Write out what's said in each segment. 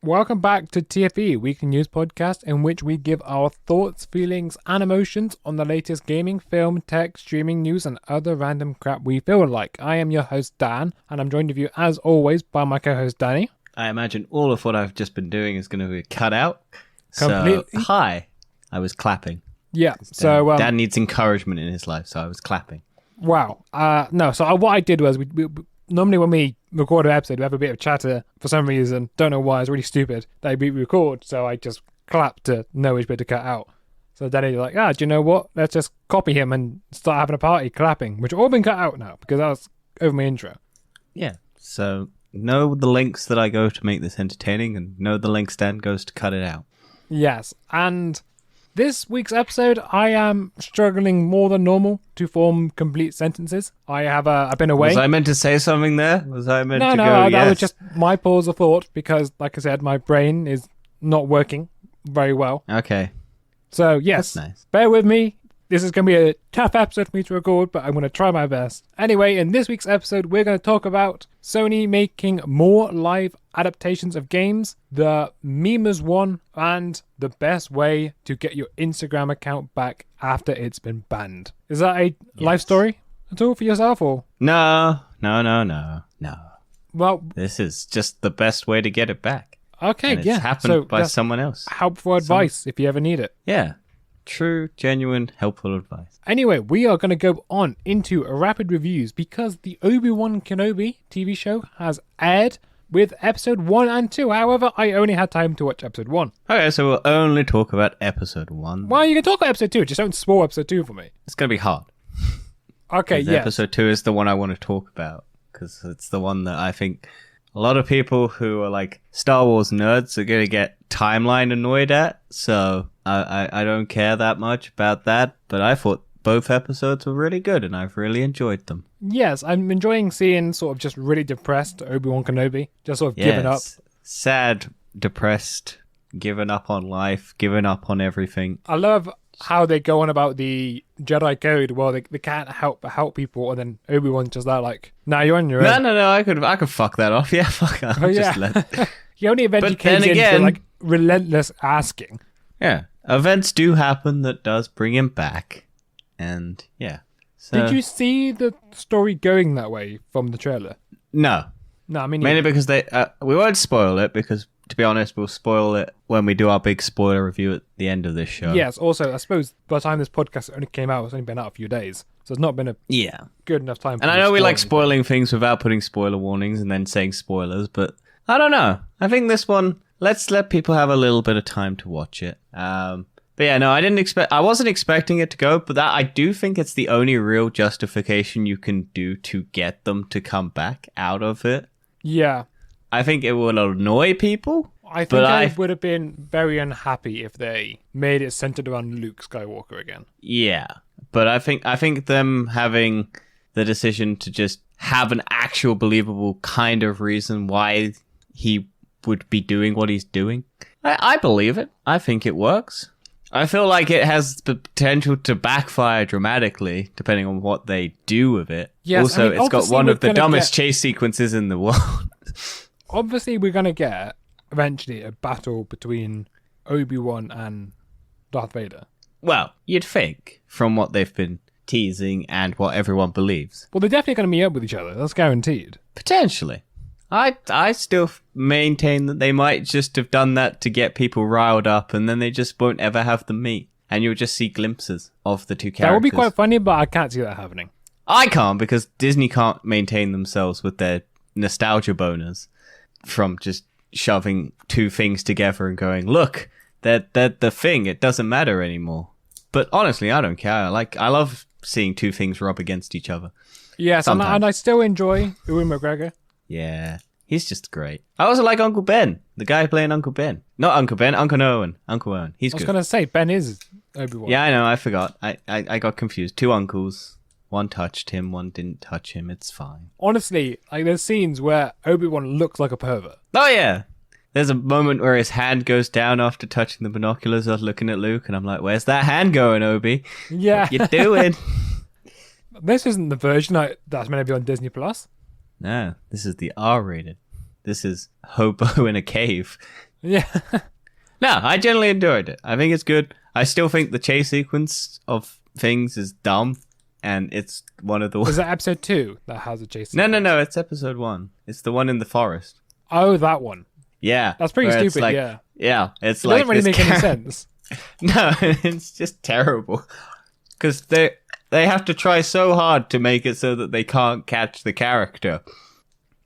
Welcome back to TFE, Weekly News Podcast, in which we give our thoughts, feelings, and emotions on the latest gaming, film, tech, streaming news, and other random crap we feel like. I am your host, Dan, and I'm joined with you, as always, by my co-host, Danny. I imagine all of what I've just been doing is going to be cut out. Completely. So, hi. I was clapping. Yeah, so... Dan needs encouragement in his life, so I was clapping. Wow. What I did was, we normally when we record an episode, we have a bit of chatter for some reason. Don't know why, it's really stupid that we record, so I just clapped to know which bit to cut out. So Danny's like, do you know what? Let's just copy him and start having a party clapping, which have all been cut out now because that was over my intro. Yeah, so know the links that I go to make this entertaining and know the links Dan goes to cut it out. Yes, and this week's episode, I am struggling more than normal to form complete sentences. I've been away. Was I meant to say something there? Was I meant to go, No, yes? that was just my pause of thought because, like I said, my brain is not working very well. Okay. So, yes, That's nice. Bear with me. This is going to be a tough episode for me to record, but I'm going to try my best. Anyway, in this week's episode, we're going to talk about Sony making more live adaptations of games, the Memers one, and the best way to get your Instagram account back after it's been banned. Is that a life story at all for yourself, or? No. Well, this is just the best way to get it back. Okay, and it's happened by someone else. Helpful advice if you ever need it. Yeah. True, genuine, helpful advice. Anyway, we are going to go on into rapid reviews because the Obi-Wan Kenobi TV show has aired with episode 1 and 2. However, I only had time to watch episode 1. Okay, so we'll only talk about episode 1. Well, you can talk about episode 2, just don't spoil episode 2 for me. It's going to be hard. Okay, yeah. Episode 2 is the one I want to talk about because it's the one that I think a lot of people who are like Star Wars nerds are going to get timeline annoyed at. So I don't care that much about that. But I thought both episodes were really good and I've really enjoyed them. Yes, I'm enjoying seeing sort of just really depressed Obi-Wan Kenobi. Just sort of giving up. Sad, depressed, giving up on life, giving up on everything. I love how they go on about the Jedi Code. Well, they can't help but help people, and then Obi-Wan's just like, nah, you're on your own. No, I could fuck that off. Yeah, fuck that. Oh, yeah. He only eventually came in for like relentless asking. Yeah, events do happen that does bring him back, and yeah. So, did you see the story going that way from the trailer? No. No, I mean... Mainly because we won't spoil it, because, to be honest, we'll spoil it when we do our big spoiler review at the end of this show. Yes, also, I suppose by the time this podcast only came out, it's only been out a few days. So it's not been a good enough time for And I know we like spoiling things without putting spoiler warnings and then saying spoilers, but I don't know. I think this one, let's let people have a little bit of time to watch it. But yeah, no, I wasn't expecting it to go, but I do think it's the only real justification you can do to get them to come back out of it. Yeah. I think it will annoy people. I think I would have been very unhappy if they made it centered around Luke Skywalker again. Yeah, but I think them having the decision to just have an actual believable kind of reason why he would be doing what he's doing, I believe it. I think it works. I feel like it has the potential to backfire dramatically, depending on what they do with it. Yes, also, it's got one of the dumbest chase sequences in the world. Obviously, we're going to get, eventually, a battle between Obi-Wan and Darth Vader. Well, you'd think, from what they've been teasing and what everyone believes. Well, they're definitely going to meet up with each other. That's guaranteed. Potentially. I still maintain that they might just have done that to get people riled up, and then they just won't ever have them meet. And you'll just see glimpses of the two characters. That would be quite funny, but I can't see that happening. I can't, because Disney can't maintain themselves with their nostalgia boners from just shoving two things together and going, look, they're the thing, it doesn't matter anymore. But honestly, I don't care. I love seeing two things rub against each other. Yes, and I still enjoy Ewan McGregor. Yeah, he's just great. I also like Uncle Ben, the guy playing Uncle Ben. Not Uncle Ben, Uncle Owen. Uncle Owen. He's good. I was going to say, Ben is Obi-Wan. Yeah, I know, I forgot. I got confused. Two uncles. One touched him, one didn't touch him. It's fine. Honestly, like there's scenes where Obi-Wan looks like a pervert. Oh, yeah. There's a moment where his hand goes down after touching the binoculars. I was looking at Luke, and I'm like, where's that hand going, Obi? Yeah. What you doing? This isn't the version that's meant to be on Disney+. No, this is the R-rated. This is Hobo in a Cave Yeah. No, I generally enjoyed it. I think it's good. I still think the chase sequence of things is dumb, and it's one of the... Is that episode 2 that has a chase No, sequence? it's episode 1. It's the one in the forest. Oh, that one. Yeah. That's pretty where it's stupid, like, yeah. Yeah, it's It like... doesn't really this make any sense. No, it's just terrible. Because they have to try so hard to make it so that they can't catch the character.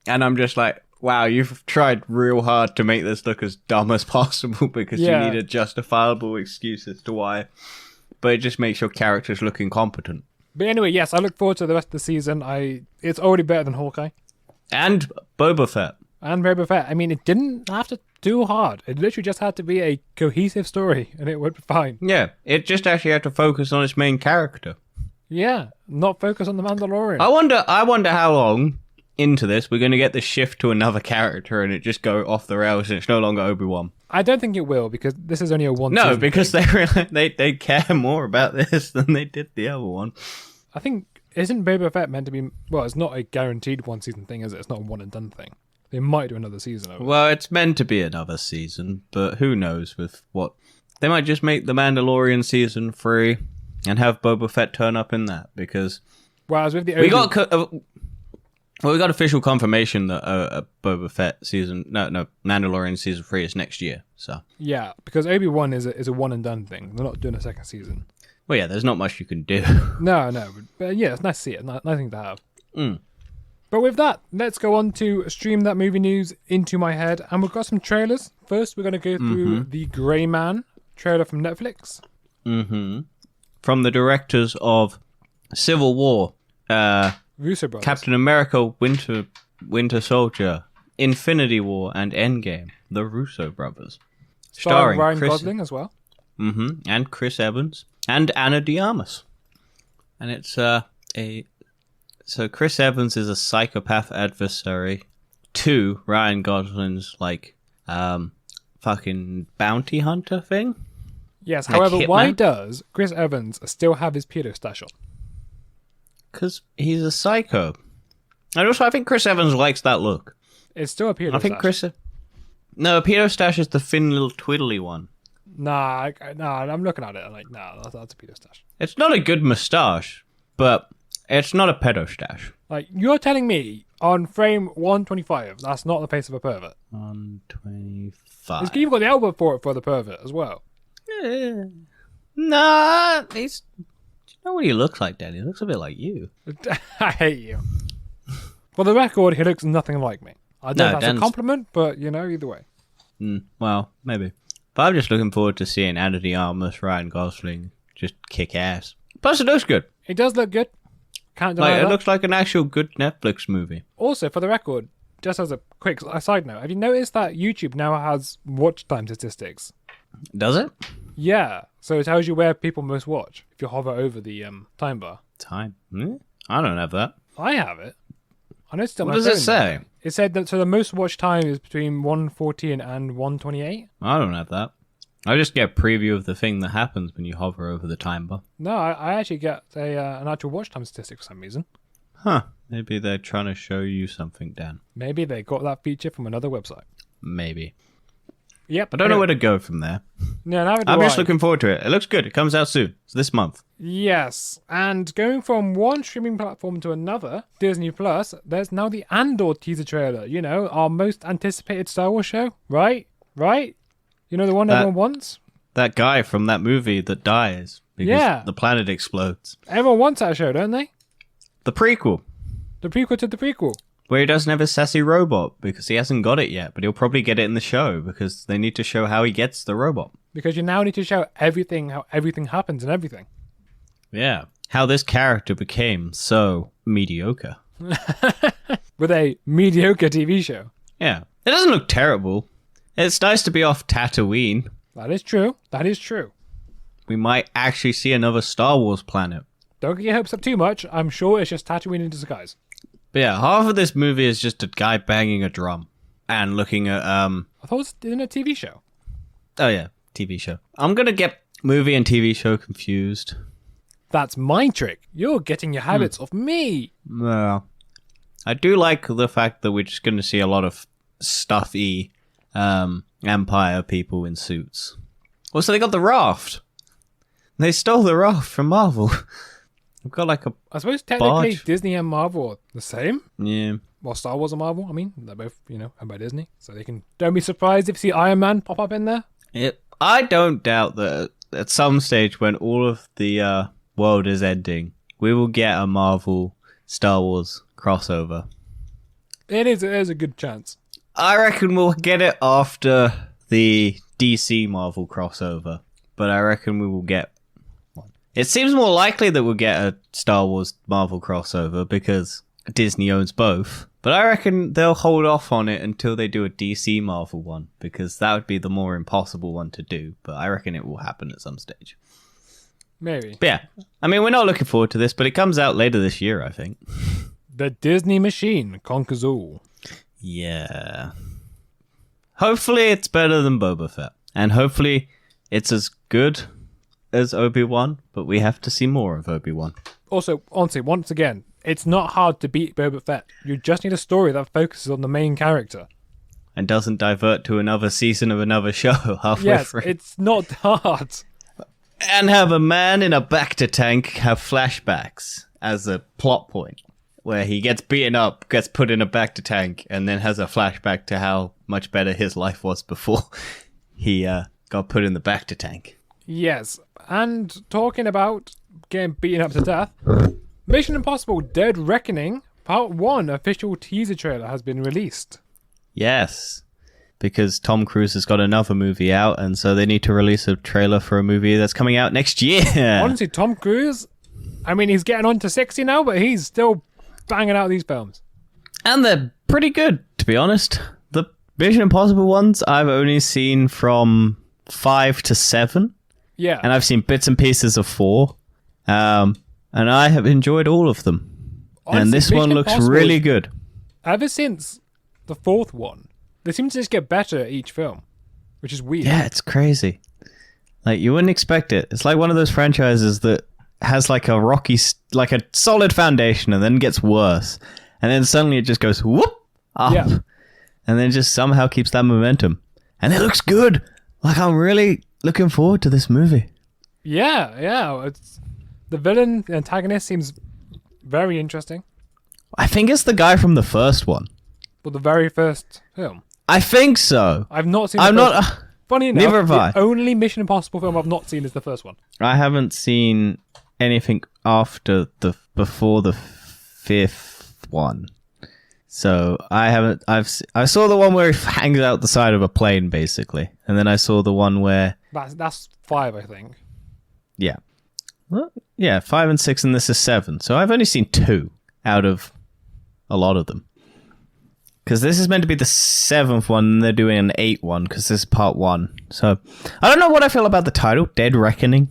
And I'm just like, wow, you've tried real hard to make this look as dumb as possible because you need a justifiable excuse as to why. But it just makes your characters look incompetent. But anyway, yes, I look forward to the rest of the season. It's already better than Hawkeye. And Boba Fett. And Boba Fett. I mean, it didn't have to do hard. It literally just had to be a cohesive story, and it would be fine. Yeah, it just actually had to focus on its main character. Yeah, not focus on the Mandalorian. I wonder how long into this we're going to get the shift to another character and it just go off the rails and it's no longer Obi-Wan. I don't think it will, because this is only a one No, season because thing. they care more about this than they did the other one. I think, isn't Boba Fett meant to be... Well, it's not a guaranteed one season thing, is it? It's not a one and done thing. They might do another season of it. Well, it's meant to be another season, but who knows with what... They might just make The Mandalorian season 3 and have Boba Fett turn up in that, because... Whereas with the... We got official confirmation that Boba Fett season... No, Mandalorian season 3 is next year, so... Yeah, because Obi-Wan is a one and done thing. They're not doing a second season. Well, yeah, there's not much you can do. No, but yeah, it's nice to see it. Nice thing to have. Mm. But with that, let's go on to stream that movie news into my head. And we've got some trailers. First, we're going to go through the Grey Man trailer from Netflix. Mm-hmm. From the directors of Civil War, Russo Brothers. Captain America, Winter Soldier, Infinity War, and Endgame. The Russo brothers. Starring Ryan Gosling as well. Mm-hmm. And Chris Evans. And Ana de Armas. And it's So Chris Evans is a psychopath adversary to Ryan Gosling's, fucking bounty hunter thing. Yes, Like however, Hitman? why does Chris Evans still have his pedo stash on? Because he's a psycho. And also, I think Chris Evans likes that look. It's still a pedo I think stash. No, pedo stash is the thin little twiddly one. Nah, I'm looking at it. I'm like, nah, that's a pedo stash. It's not a good moustache, but it's not a pedo stash. Like, you're telling me on frame 125, that's not the face of a pervert. 125. You've got the elbow for it for the pervert as well. Nah, do you know what he looks like, Danny? He looks a bit like you. I hate you. For the record, he looks nothing like me. I don't know if that's a compliment, but, either way. Well, maybe. But I'm just looking forward to seeing Ana de Armas, Ryan Gosling, just kick ass. Plus, it looks good. It does look good. Can't deny that. It looks like an actual good Netflix movie. Also, for the record, just as a quick side note, have you noticed that YouTube now has watch time statistics? Does it? Yeah. So it tells you where people most watch if you hover over the time bar. Time? I don't have that. I have it. I know it's still What my does it phone, say? though. It said that so the most watch time is between 1:14 and 1:28. I don't have that. I just get a preview of the thing that happens when you hover over the time bar. No, I actually get an actual watch time statistic for some reason. Huh. Maybe they're trying to show you something, Dan. Maybe they got that feature from another website. Maybe. Yep. I don't know where to go from there. Yeah, neither do I'm just I. looking forward to it. It looks good. It comes out soon. It's this month. Yes, and going from one streaming platform to another, Disney Plus, there's now the Andor teaser trailer. Our most anticipated Star Wars show, right? The one everyone wants. That guy from that movie that dies because the planet explodes. Everyone wants that show, don't they? The prequel. The prequel to the prequel. Where he doesn't have a sassy robot because he hasn't got it yet, but he'll probably get it in the show because they need to show how he gets the robot. Because you now need to show how everything happens and everything. Yeah. How this character became so mediocre. With a mediocre TV show. Yeah. It doesn't look terrible. It's nice to be off Tatooine. That is true. We might actually see another Star Wars planet. Don't get your hopes up too much. I'm sure it's just Tatooine in disguise. But yeah, half of this movie is just a guy banging a drum and looking at I thought it was in a TV show. Oh yeah, TV show. I'm gonna get movie and TV show confused. That's my trick. You're getting your habits off me. Well, I do like the fact that we're just gonna see a lot of stuffy Empire people in suits. Also, they got the raft. They stole the raft from Marvel. They've got like a I suppose technically barge. Disney and Marvel are the same. Yeah. Well, Star Wars and Marvel, I mean, they're both, owned by Disney. So they can... Don't be surprised if you see Iron Man pop up in there. I don't doubt that at some stage when all of the world is ending, we will get a Marvel Star Wars crossover. There's a good chance. I reckon we'll get it after the DC Marvel crossover, but I reckon we will get one. It seems more likely that we'll get a Star Wars Marvel crossover because Disney owns both, but I reckon they'll hold off on it until they do a DC Marvel one, because that would be the more impossible one to do, but I reckon it will happen at some stage. Maybe. But yeah, I mean, we're not looking forward to this, but it comes out later this year, I think. The Disney machine conquers all. Yeah. Hopefully it's better than Boba Fett, and hopefully it's as good as Obi-Wan, but we have to see more of Obi-Wan. Also, honestly, once again, it's not hard to beat Boba Fett. You just need a story that focuses on the main character. And doesn't divert to another season of another show halfway through. It's not hard. And have a man in a Bacta tank have flashbacks as a plot point, where he gets beaten up, gets put in a Bacta tank, and then has a flashback to how much better his life was before he got put in the Bacta tank. Yes, and talking about getting beaten up to death, Mission Impossible Dead Reckoning Part 1 official teaser trailer has been released. Yes, because Tom Cruise has got another movie out, and so they need to release a trailer for a movie that's coming out next year. Honestly, Tom Cruise, I mean, he's getting on to 60 now, but he's still banging out these films. And they're pretty good, to be honest. The Mission Impossible ones I've only seen from 5 to 7. Yeah. And I've seen bits and pieces of 4. And I have enjoyed all of them. Honestly, and this Mission one looks Impossible really is- good. Ever since the 4th one, they seem to just get better at each film, which is weird. Yeah, it's crazy. Like, you wouldn't expect it. It's like one of those franchises that has like a like a solid foundation and then gets worse. And then suddenly it just goes whoop up. Yeah. And then just somehow keeps that momentum. And it looks good. Like, I'm really looking forward to this movie. Yeah. It's the villain, the antagonist seems very interesting. I think it's the guy from the first one. Well, the very first film. I think so. I've not seen I'm the not... first one. Funny enough, neither have I. the only Mission Impossible film I've not seen is the first one. I haven't seen anything before the 5th one. So I haven't... I saw the one where he hangs out the side of a plane, basically. And then I saw the one where... That's 5, I think. Yeah. Well, yeah, 5 and 6, and this is 7. So I've only seen 2 out of a lot of them. Because this is meant to be the 7th one, and they're doing an 8th one, because this is part 1. So, I don't know what I feel about the title, Dead Reckoning.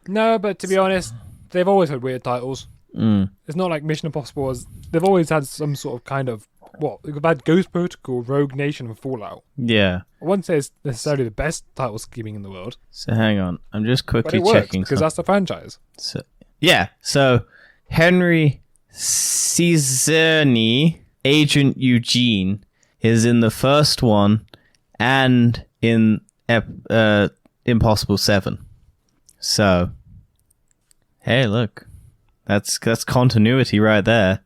No, but to be honest, they've always had weird titles. It's not like Mission Impossible was... They've always had some sort of kind of... What? They've had Ghost Protocol, Rogue Nation, and Fallout. Yeah. I wouldn't say it's necessarily the best title scheming in the world. So hang on, I'm just But quickly it works, checking. because that's the franchise. So, yeah, so Henry Cizerni, Agent Eugene, is in the first one and in Impossible 7. So, hey, look. That's continuity right there.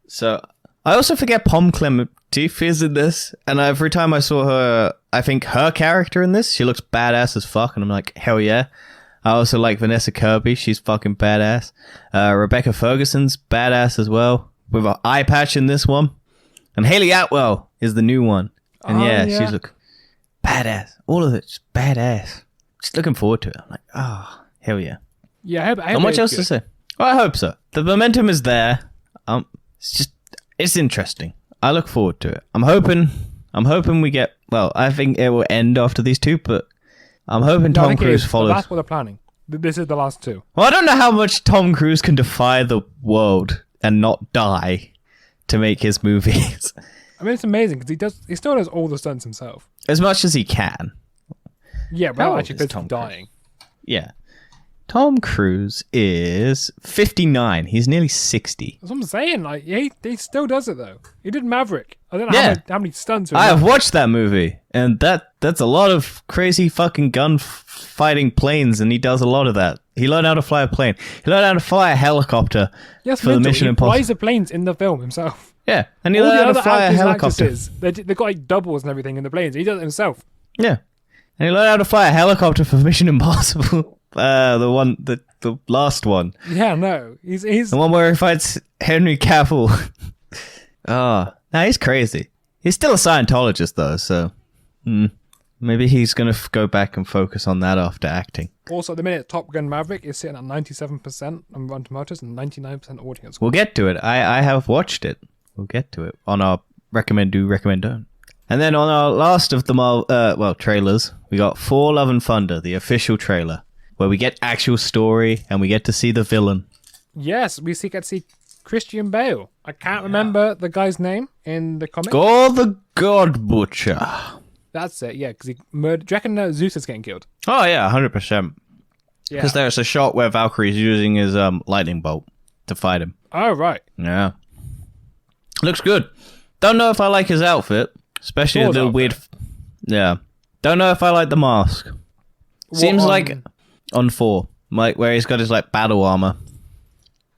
So, I also forget Pom Klementieff is in this, and every time I saw her, I think her character in this, she looks badass as fuck, and I'm like, hell yeah. I also like Vanessa Kirby, she's fucking badass. Rebecca Ferguson's badass as well, with an eye patch in this one. And Haley Atwell is the new one. And yeah, she's look badass. All of it's badass. Just looking forward to it. I'm like, hell yeah. Yeah, I hope Not much else to say. Well, I hope so. The momentum is there. It's interesting. I look forward to it. I'm hoping we get, well, I think it will end after these 2, but I'm hoping Tom Cruise follows. That's what they're planning. This is the last 2. Well, I don't know how much Tom Cruise can defy the world and not die to make his movies. I mean, it's amazing because he still does all the stunts himself. As much as he can. Yeah, How but actually old is Tom physically dying. Yeah. Tom Cruise is 59. He's nearly 60. That's what I'm saying. Like, he still does it though. He did Maverick. I don't know how many stunts. I have watched that movie, and that's a lot of crazy fucking fighting planes, and he does a lot of that. He learned how to fly a plane. He learned how to fly a helicopter for the Mission Impossible. He flies the planes in the film himself. Yeah, and he learned how to fly a helicopter. They've got like doubles and everything in the planes. He does it himself. Yeah, and he learned how to fly a helicopter for Mission Impossible. The last one. Yeah, no, he's the one where he fights Henry Cavill. Oh, no, he's crazy. He's still a Scientologist though, so maybe he's gonna go back and focus on that after acting. Also, at the minute, Top Gun Maverick is sitting at 97% on Rotten Tomatoes and 99% audience. We'll get to it. I have watched it. We'll get to it on our recommend don't. And then on our last of the trailers, we got Thor: Love and Thunder, the official trailer, where we get actual story and we get to see the villain. Yes, we get to see Christian Bale. I can't remember the guy's name in the comic. Gore the God Butcher. That's it, yeah, because he murdered... Do you reckon Zeus is getting killed? Oh, yeah, 100%. Because there's a shot where Valkyrie's using his lightning bolt to fight him. Oh, right. Yeah. Looks good. Don't know if I like his outfit, especially Thor's the outfit. weird... Yeah. Don't know if I like the mask. Seems like on 4, like where he's got his like battle armor.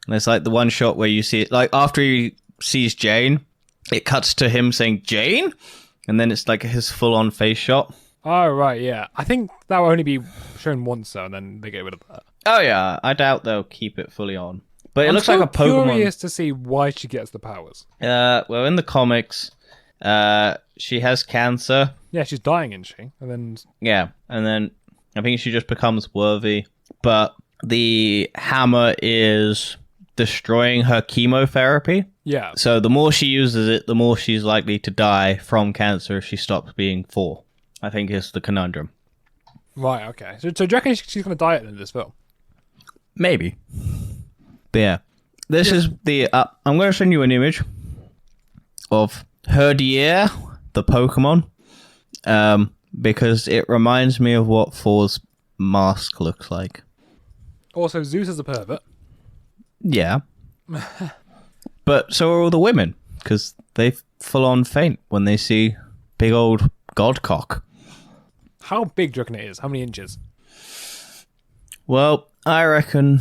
And it's like the one shot where you see it, like after he sees Jane, it cuts to him saying Jane, and then it's like his full-on face shot. Oh, right, yeah. I think that will only be shown once, though, and then they get rid of that. Oh yeah, I doubt they'll keep it fully on. But it looks so like a Pokemon. I'm curious to see why she gets the powers. Well, in the comics, she has cancer. Yeah, she's dying, isn't she? And then... Yeah, and then I think she just becomes worthy. But the hammer is destroying her chemotherapy. Yeah. So the more she uses it, the more she's likely to die from cancer if she stops being Thor. I think is the conundrum. Right, okay. So do you reckon she's going to die at the end of this film? Maybe. But yeah. This is the... I'm going to send you an image of Herdier, the Pokemon, because it reminds me of what Thor's mask looks like. Also, Zeus is a pervert. Yeah. But so are all the women, because they full on faint when they see big old god cock. How big do you reckon it is? How many inches? Well, I reckon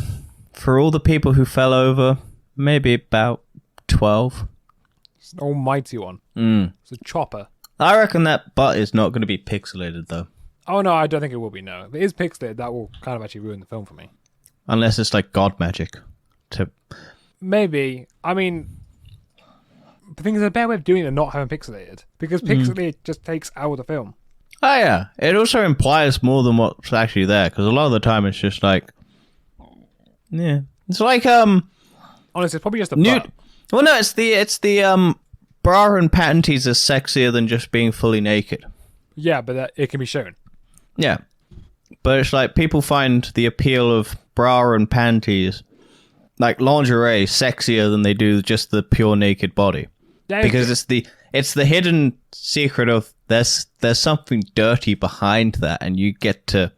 for all the people who fell over, maybe about 12. It's an almighty one. It's a chopper. I reckon that butt is not going to be pixelated, though. Oh, no, I don't think it will be, no. If it is pixelated, that will kind of actually ruin the film for me. Unless it's like god magic. Maybe. I mean, the thing is, a better way of doing it than not having pixelated. Because pixelated just takes out of the film. Oh, yeah. It also implies more than what's actually there, because a lot of the time it's just like... Yeah. It's like, honestly, it's probably just a butt. Well, no, it's the bra and panties are sexier than just being fully naked. Yeah, but it can be shown. Yeah. But it's like people find the appeal of bra and panties, like lingerie, sexier than they do just the pure naked body. Because it's the hidden secret of there's something dirty behind that, and you get to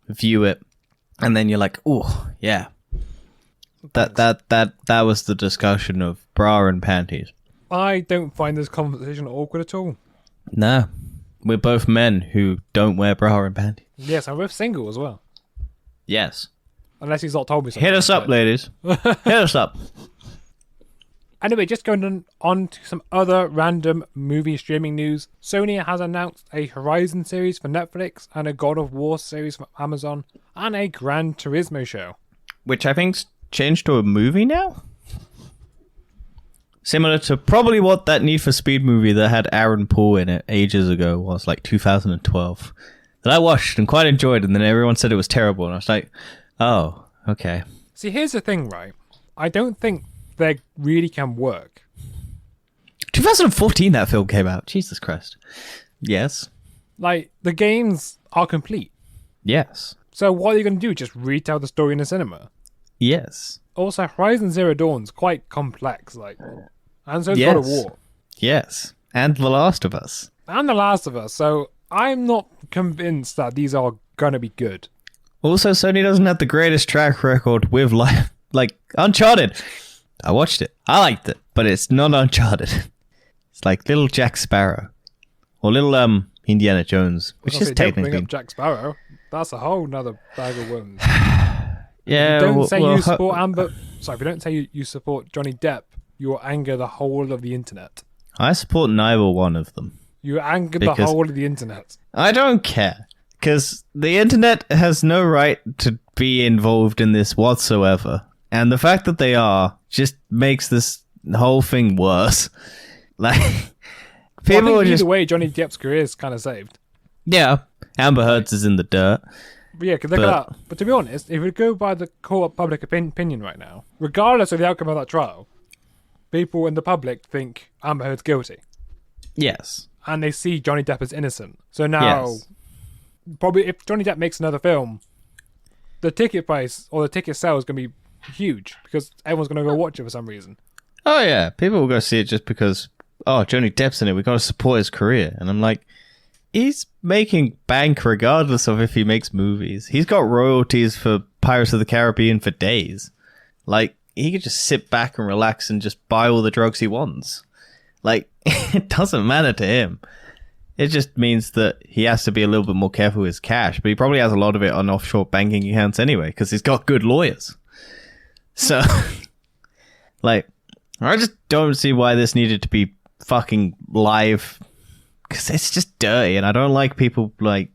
view it, and then you're like, oh yeah. That was the discussion of bra and panties. I don't find this conversation awkward at all. No. We're both men who don't wear bra and panties. Yes, and we're single as well. Yes. Unless he's not told me something. Hit us up, ladies. Hit us up. Anyway, just going on to some other random movie streaming news. Sony has announced a Horizon series for Netflix and a God of War series for Amazon and a Gran Turismo show. Which I think's changed to a movie now? Similar to probably what that Need for Speed movie that had Aaron Paul in it ages ago was, like 2012. That I watched and quite enjoyed, and then everyone said it was terrible, and I was like, oh, okay. See, here's the thing, right? I don't think they really can work. 2014 that film came out. Jesus Christ. Yes. Like, the games are complete. Yes. So what are you going to do? Just retell the story in the cinema? Yes. Also, Horizon Zero Dawn's quite complex, like, and so it's God of War. Yes. And The Last of Us. And The Last of Us, so I'm not convinced that these are going to be good. Also, Sony doesn't have the greatest track record with like Uncharted. I watched it. I liked it, but it's not Uncharted. It's like little Jack Sparrow or little Indiana Jones, which is technically bring up Jack Sparrow. That's a whole nother bag of worms. Yeah. If you don't say you support if you don't say you support Johnny Depp, you will anger the whole of the internet. I support neither one of them. You anger the whole of the internet. I don't care. Because the internet has no right to be involved in this whatsoever. And the fact that they are just makes this whole thing worse. Like, people are just... Either way, Johnny Depp's career is kind of saved. Yeah. Amber Heard's is in the dirt. But yeah, because look at that. But to be honest, if we go by the core public opinion right now, regardless of the outcome of that trial, people in the public think Amber Heard's guilty. Yes. And they see Johnny Depp as innocent. So now, probably if Johnny Depp makes another film, the ticket price or the ticket sale is going to be huge because everyone's going to go watch it for some reason. Oh, yeah. People will go see it just because, Johnny Depp's in it. We've got to support his career. And I'm like, he's making bank regardless of if he makes movies. He's got royalties for Pirates of the Caribbean for days. Like, he could just sit back and relax and just buy all the drugs he wants. Like, it doesn't matter to him. It just means that he has to be a little bit more careful with his cash, but he probably has a lot of it on offshore banking accounts anyway, because he's got good lawyers. So, like, I just don't see why this needed to be fucking live, because it's just dirty, and I don't like people, like,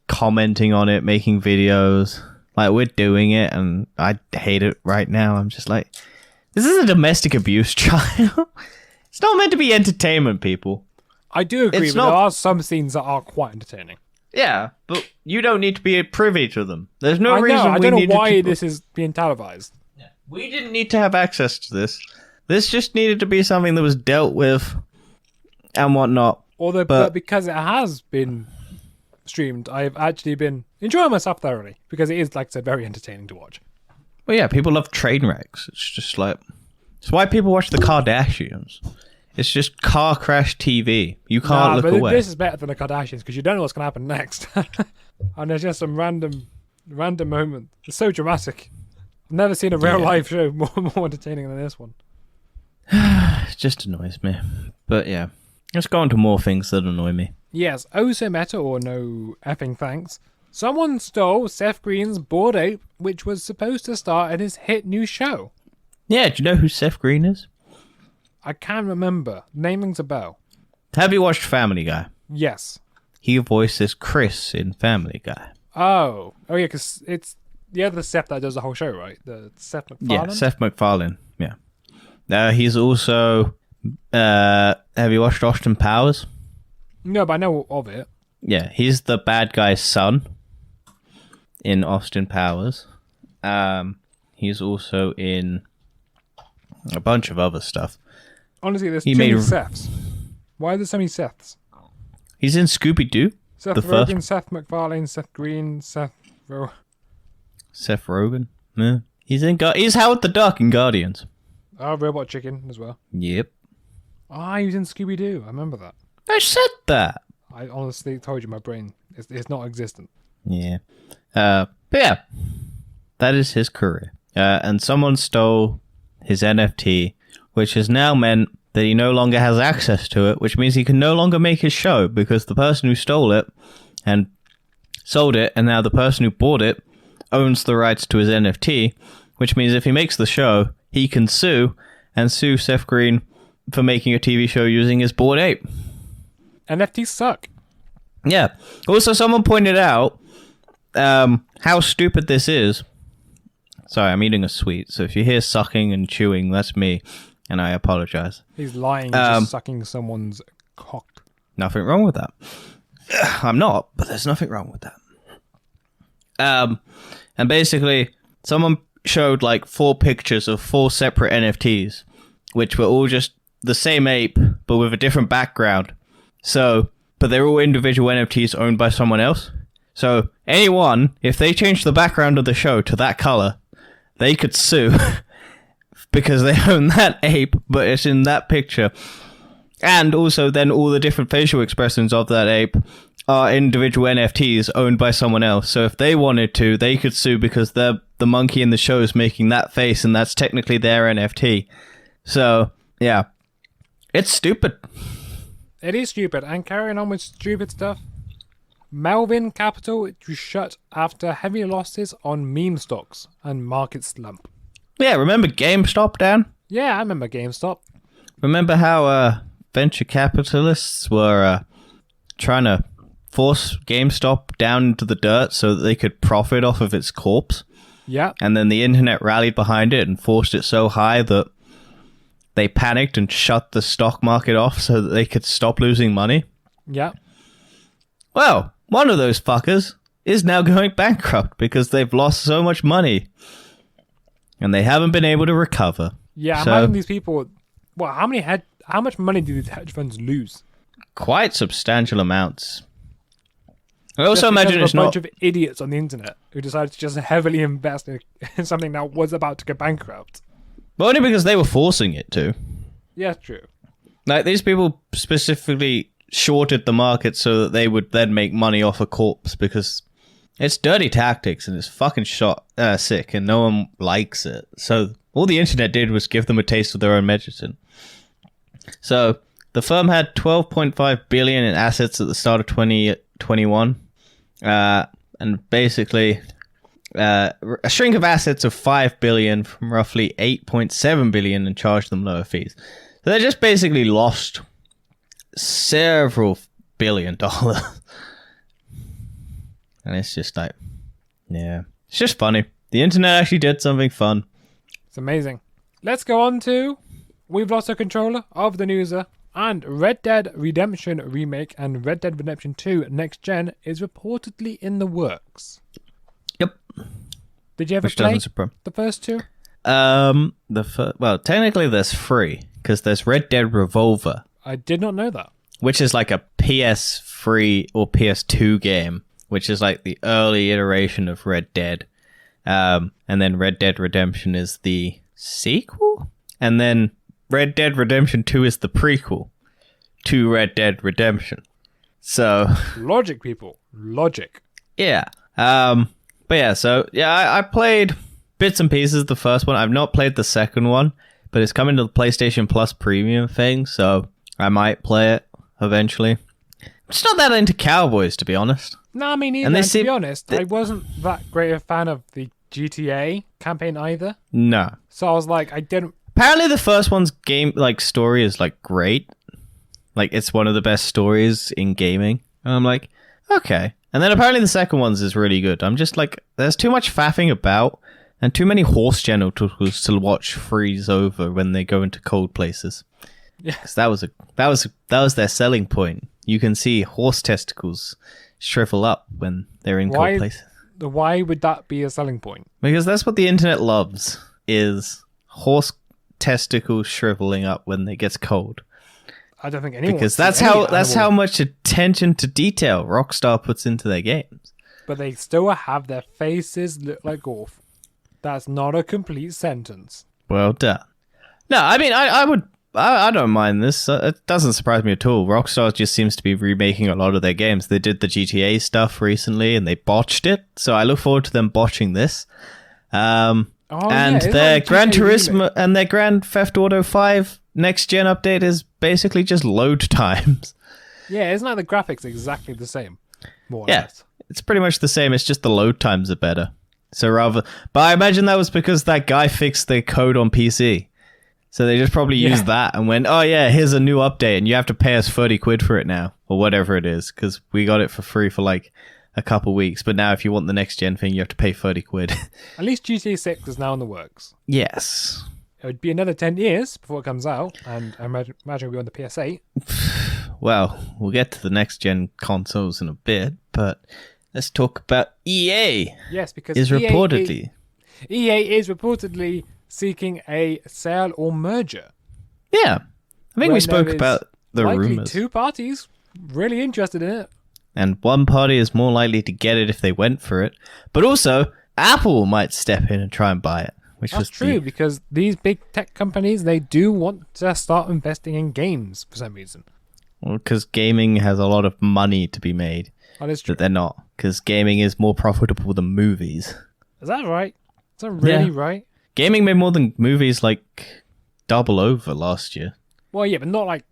commenting on it, making videos. Like, we're doing it, and I hate it right now. I'm just like, this is a domestic abuse trial. It's not meant to be entertainment, people. I do agree, but there are some scenes that are quite entertaining. Yeah, but you don't need to be privy to them. There's no reason I don't know why this is being televised. Yeah. We didn't need to have access to this. This just needed to be something that was dealt with and whatnot. But because it has been streamed, I've actually been enjoying myself thoroughly because it is, like I said, very entertaining to watch. Well, yeah, people love train wrecks. It's just like... It's why people watch the Kardashians. It's just car crash TV. You can't look away. This is better than the Kardashians because you don't know what's going to happen next. And there's just some random moment. It's so dramatic. I've never seen a real life show more entertaining than this one. It just annoys me. But yeah, let's go on to more things that annoy me. Yes, oh so meta or no effing thanks. Someone stole Seth Green's Bored Ape, which was supposed to star in his hit new show. Yeah, do you know who Seth Green is? I can't remember. Name rings a bell. Have you watched Family Guy? Yes. He voices Chris in Family Guy. Oh yeah, because it's the other Seth that does the whole show, right? The Seth MacFarlane? Yeah, Seth MacFarlane, yeah. He's also... have you watched Austin Powers? No, but I know of it. Yeah, he's the bad guy's son in Austin Powers. He's also in a bunch of other stuff. Honestly, there's too many Seths. Why are there so many Seths? He's in Scooby-Doo. Seth Rogen, Seth MacFarlane, Seth Green, Seth Rogen. Yeah. He's Howard the Duck in Guardians. Oh, Robot Chicken as well. Yep. He was in Scooby-Doo. I remember that. I said that. I honestly told you my brain is not existent. Yeah. But yeah, that is his career. And someone stole his NFT, which has now meant that he no longer has access to it, which means he can no longer make his show because the person who stole it and sold it, and now the person who bought it owns the rights to his NFT, which means if he makes the show, he can sue Seth Green for making a TV show using his Bored Ape. NFTs suck. Yeah. Also, someone pointed out how stupid this is. Sorry, I'm eating a sweet, so if you hear sucking and chewing, that's me, and I apologize. He's lying, just sucking someone's cock. Nothing wrong with that. I'm not, but there's nothing wrong with that. And basically, someone showed like 4 pictures of 4 separate NFTs, which were all just the same ape, but with a different background. So, but they're all individual NFTs owned by someone else. So, anyone, if they change the background of the show to that color, they could sue because they own that ape, but it's in that picture. And also then all the different facial expressions of that ape are individual NFTs owned by someone else. So if they wanted to, they could sue because they're the monkey in the show is making that face, and that's technically their NFT. So, yeah. It's stupid. It is stupid. And carrying on with stupid stuff, Melvin Capital was shut after heavy losses on meme stocks and market slump. Yeah, remember GameStop, Dan? Yeah, I remember GameStop. Remember how venture capitalists were trying to force GameStop down into the dirt so that they could profit off of its corpse? Yeah. And then the internet rallied behind it and forced it so high that they panicked and shut the stock market off so that they could stop losing money? Yeah. Well, one of those fuckers is now going bankrupt because they've lost so much money. And they haven't been able to recover. Yeah, So- imagine these people. Well, how much money do these hedge funds lose? Quite substantial amounts. I also Just because imagine of it's a not... bunch of idiots on the internet who decided to just heavily invest in something that was about to go bankrupt. But only because they were forcing it to. Yeah, true. Like, these people specifically shorted the market so that they would then make money off a corpse because it's dirty tactics and it's fucking sick and no one likes it. So all the internet did was give them a taste of their own medicine. So the firm had 12.5 billion in assets at the start of 2021. And basically a shrink of assets of 5 billion from roughly 8.7 billion and charged them lower fees. So they just basically lost several $1 billion. And it's just like, yeah, it's just funny. The internet actually did something fun. It's amazing. Let's go on to We've Lost a Controller of the Newser, and Red Dead Redemption Remake and Red Dead Redemption 2 Next Gen is reportedly in the works. Yep. Did you ever Which play doesn't surprise. the first two? Well, technically there's 3 because there's Red Dead Revolver, I did not know that. which is like a PS3 or PS2 game, which is like the early iteration of Red Dead. And then Red Dead Redemption is the sequel, and then Red Dead Redemption 2 is the prequel to Red Dead Redemption. So Logic, people. Logic. yeah. But yeah, so yeah, I played bits and pieces of the first one. I've not played the second one, but it's coming to the PlayStation Plus Premium thing, so I might play it eventually. I'm just not that into cowboys, to be honest. No, I mean, neither. And they And to seem- be honest, I wasn't that great a fan of the GTA campaign either. No. So I was like, I didn't. Apparently the first one's game, like, story is, like, great. Like, it's one of the best stories in gaming. And I'm like, okay. And then apparently the second one's is really good. I'm just like, there's too much faffing about and too many horse genitals to watch freeze over when they go into cold places. Yeah. 'Cause that was their selling point. You can see horse testicles shrivel up when they're in Why- cold places. Why would that be a selling point? Because that's what the internet loves, is horse testicles shriveling up when it gets cold. I don't think anyone. Because wants that's to see any how animal, much attention to detail Rockstar puts into their games. But they still have their faces look like golf. That's not a complete sentence. Well done. No, I mean, I don't mind this. It doesn't surprise me at all. Rockstar just seems to be remaking a lot of their games. They did the GTA stuff recently and they botched it, so I look forward to them botching this. And isn't their it a Gran GTA Turismo remake? and their Grand Theft Auto 5 next gen update is basically just load times. Yeah, isn't that the graphics exactly the same? More or Yeah. less. It's pretty much the same. It's just the load times are better. But I imagine that was because that guy fixed the code on PC. So they just probably Yeah. used that and went, oh yeah, here's a new update and you have to pay us 30 quid for it now. Or whatever it is. Because we got it for free for like a couple weeks. But now if you want the next gen thing, you have to pay 30 quid. At least GTA 6 is now in the works. Yes. It would be another 10 years before it comes out, and I imagine it'll be on the PS8. Well, we'll get to the next gen consoles in a bit. But let's talk about EA. Yes, because Is reportedly. EA is reportedly seeking a sale or merger. Yeah. I think we When spoke there is about the likely rumors. 2 parties really interested in it. And one party is more likely to get it if they went for it. But also, Apple might step in and try and buy it. Which That's was true, because these big tech companies, they do want to start investing in games for some reason. Because gaming has a lot of money to be made. That is true. that they're not, because gaming is more profitable than movies. Is that right? Is that really right? Gaming made more than movies, like, double over last year. Well, yeah, but not like...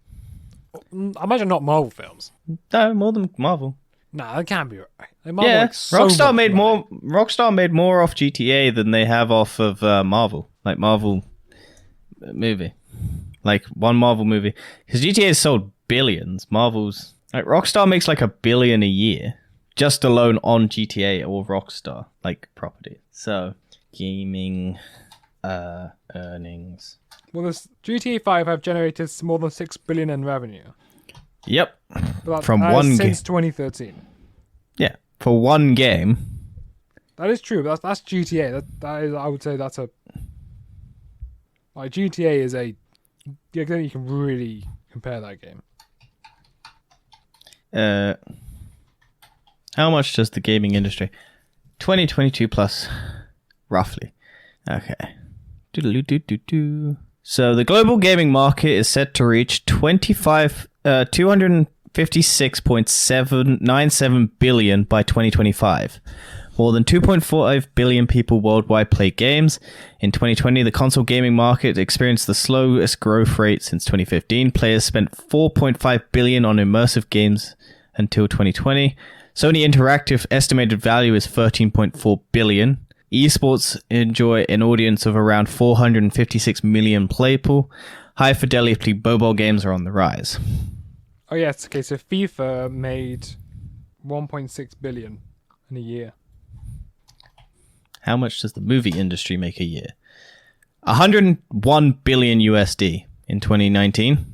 I imagine not Marvel films. No, more than Marvel. Nah, that can't be right. Like, Marvel, Yeah, like, so Rockstar much made money. Rockstar made more off GTA than they have off of Marvel. Like, Marvel movie. Like, one Marvel movie. Because GTA has sold billions. Marvel's... Like, Rockstar makes like $1 billion a year. Just alone on GTA or Rockstar, like, property. So, gaming earnings. Well, this GTA 5 have generated more than $6 billion in revenue. Yep. But From that one is game. since 2013. Yeah. For one game. That is true. But that's GTA. That is, I would say that's a... Like, GTA is a... You can really compare that game. How much does the gaming industry? 2022 plus, roughly. Okay. So the global gaming market is set to reach 256.797 billion by 2025. More than 2.45 billion people worldwide play games. In 2020, the console gaming market experienced the slowest growth rate since 2015. Players spent 4.5 billion on immersive games until 2020. Sony Interactive estimated value is 13.4 billion. Esports enjoy an audience of around 456 million playable. High fidelity mobile games are on the rise. Oh, yes. Okay, so FIFA made 1.6 billion in a year. How much does the movie industry make a year? 101 billion USD in 2019.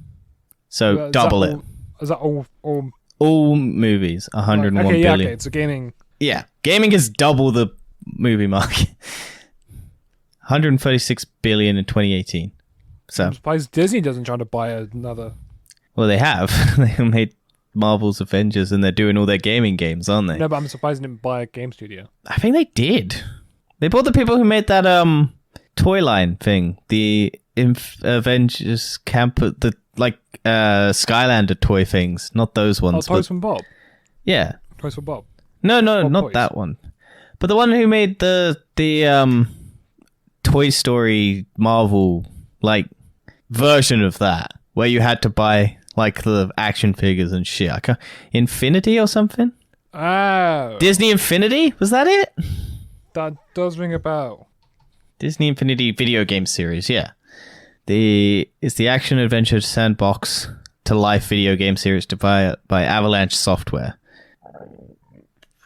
So double it. Is that all All movies, 101 okay, billion. yeah, okay, so gaming. Yeah, gaming is double the movie market. 136 billion in 2018. So, I'm surprised Disney doesn't try to buy another. well, they have. They made Marvel's Avengers, and they're doing all their gaming games, aren't they? No, but I'm surprised they didn't buy a game studio. I think they did. They bought the people who made that toy line thing, the Avengers camp, the Skylander toy things, not those ones. Oh, Toys from Bob. Yeah. Toys for Bob. No, Bob not Toys. that one. But the one who made the Toy Story Marvel version of that, where you had to buy the action figures and shit. Infinity or something? Oh, Disney Infinity? Was that it? that does ring a bell. Disney Infinity video game series, yeah. It's the action adventure sandbox to life video game series by Avalanche Software.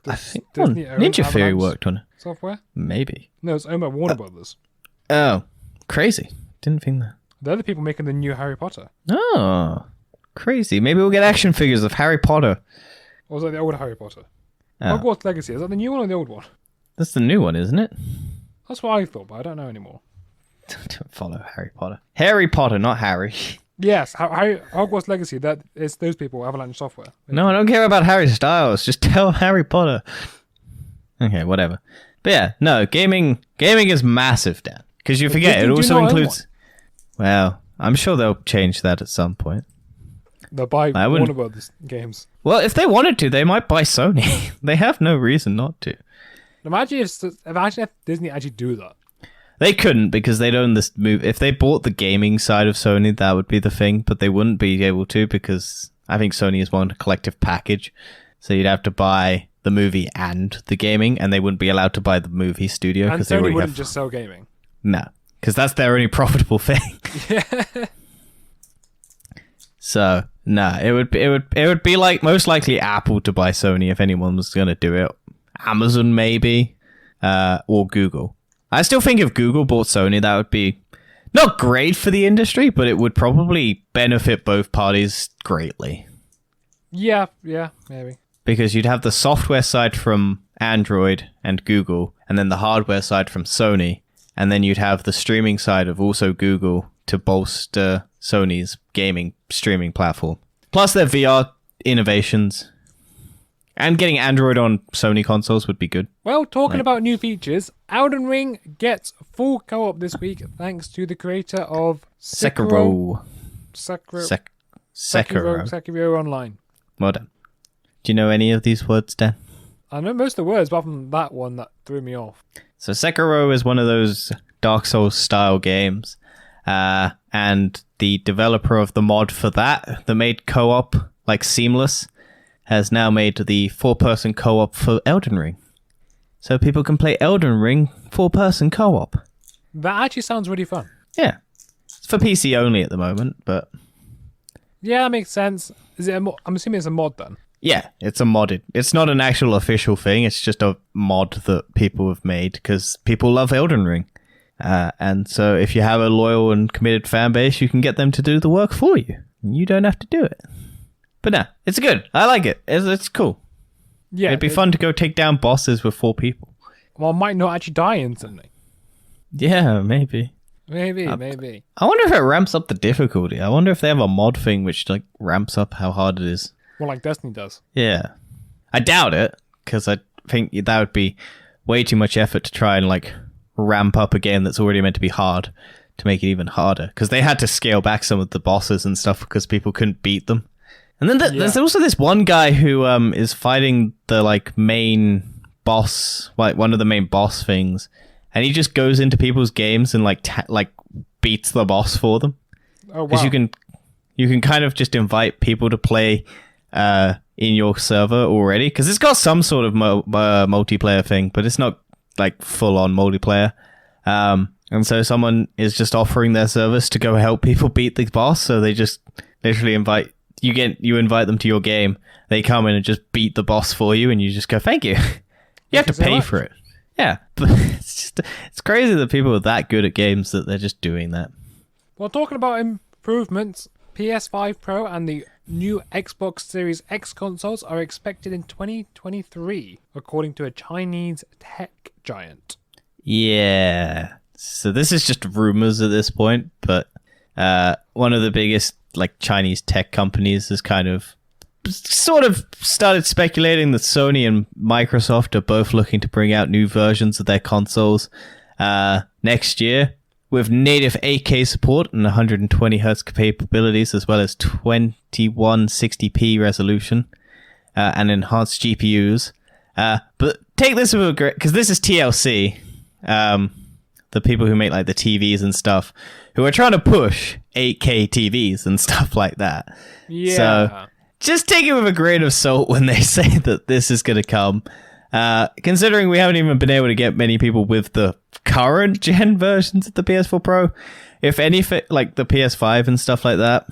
I think Disney own Ninja Theory Avalanche worked on it. Software? Maybe. No, it's owned by Warner Brothers. Oh, crazy. Didn't think that. They're the people making the new Harry Potter. Oh, crazy. Maybe we'll get action figures of Harry Potter. Or was that the old Harry Potter? Oh. Hogwarts Legacy, is that the new one or the old one? That's the new one, isn't it? That's what I thought, but I don't know anymore. Don't follow Harry Potter. Harry Potter, not Harry. Yes, Hogwarts Legacy, that is those people, Avalanche Software. No, I don't care about Harry Styles. Just tell Harry Potter. Okay, whatever. But yeah, no, gaming is massive, Dan. Because you forget, Disney it do also not own includes... Well, I'm sure they'll change that at some point. They'll buy I wouldn't- Warner Brothers games. Well, if they wanted to, they might buy Sony. They have no reason not to. Imagine if Disney actually do that. They couldn't because they'd own this move. If they bought the gaming side of Sony, that would be the thing, but they wouldn't be able to because I think Sony is one collective package. So you'd have to buy the movie and the gaming, and they wouldn't be allowed to buy the movie studio And because they Sony already wouldn't have... just sell gaming. No, because that's their only profitable thing. Yeah. So no, it would be like most likely Apple to buy Sony if anyone was going to do it. Amazon maybe, or Google. I still think if Google bought Sony, that would be not great for the industry, but it would probably benefit both parties greatly. Yeah, maybe. Because you'd have the software side from Android and Google, and then the hardware side from Sony, and then you'd have the streaming side of also Google to bolster Sony's gaming streaming platform. Plus their VR innovations. And getting Android on Sony consoles would be good. Well, talking about new features, Elden Ring gets full co-op this week thanks to the creator of Sekiro. Sekiro Sekiro. Sekiro Online. Well done. Do you know any of these words, Dan? I know most of the words, apart from that one that threw me off. So Sekiro is one of those Dark Souls style games. And the developer of the mod for that made co-op like seamless, has now made the 4-person co-op for Elden Ring. So people can play Elden Ring 4-person co-op. That actually sounds really fun. Yeah. It's for PC only at the moment, but... Yeah, that makes sense. Is it? I'm assuming it's a mod then. Yeah, it's a modded. It's not an actual official thing. It's just a mod that people have made because people love Elden Ring. And so if you have a loyal and committed fan base, you can get them to do the work for you. You don't have to do it. But no, it's good. I like it. It's cool. Yeah, it'd be fun to go take down bosses with 4 people. Well, I might not actually die instantly. Yeah, maybe. Maybe. I wonder if it ramps up the difficulty. I wonder if they have a mod thing which like ramps up how hard it is. Well, like Destiny does. Yeah. I doubt it, because I think that would be way too much effort to try and like ramp up a game that's already meant to be hard to make it even harder. Because they had to scale back some of the bosses and stuff because people couldn't beat them. And then there's also this one guy who is fighting the like main boss, like one of the main boss things, and he just goes into people's games and like beats the boss for them. Oh wow! Because you can kind of just invite people to play in your server already, because it's got some sort of multiplayer thing, but it's not like full on multiplayer. And so someone is just offering their service to go help people beat the boss, so they just literally invite them to your game. They come in and just beat the boss for you, and you just go, thank you. You have to pay for it. Yeah, but it's crazy that people are that good at games that they're just doing that. Well, talking about improvements, PS5 Pro and the new Xbox Series X consoles are expected in 2023, according to a Chinese tech giant. Yeah. So this is just rumors at this point, but one of the biggest like Chinese tech companies has kind of sort of started speculating that Sony and Microsoft are both looking to bring out new versions of their consoles next year with native 8K support and 120 Hz capabilities, as well as 2160p resolution and enhanced GPUs. But take this with a great, because this is TLC, the people who make like the TVs and stuff, who are trying to push 8K TVs and stuff like that. Yeah. So just take it with a grain of salt when they say that this is going to come. Considering we haven't even been able to get many people with the current gen versions of the PS4 Pro. If anything, like the PS5 and stuff like that,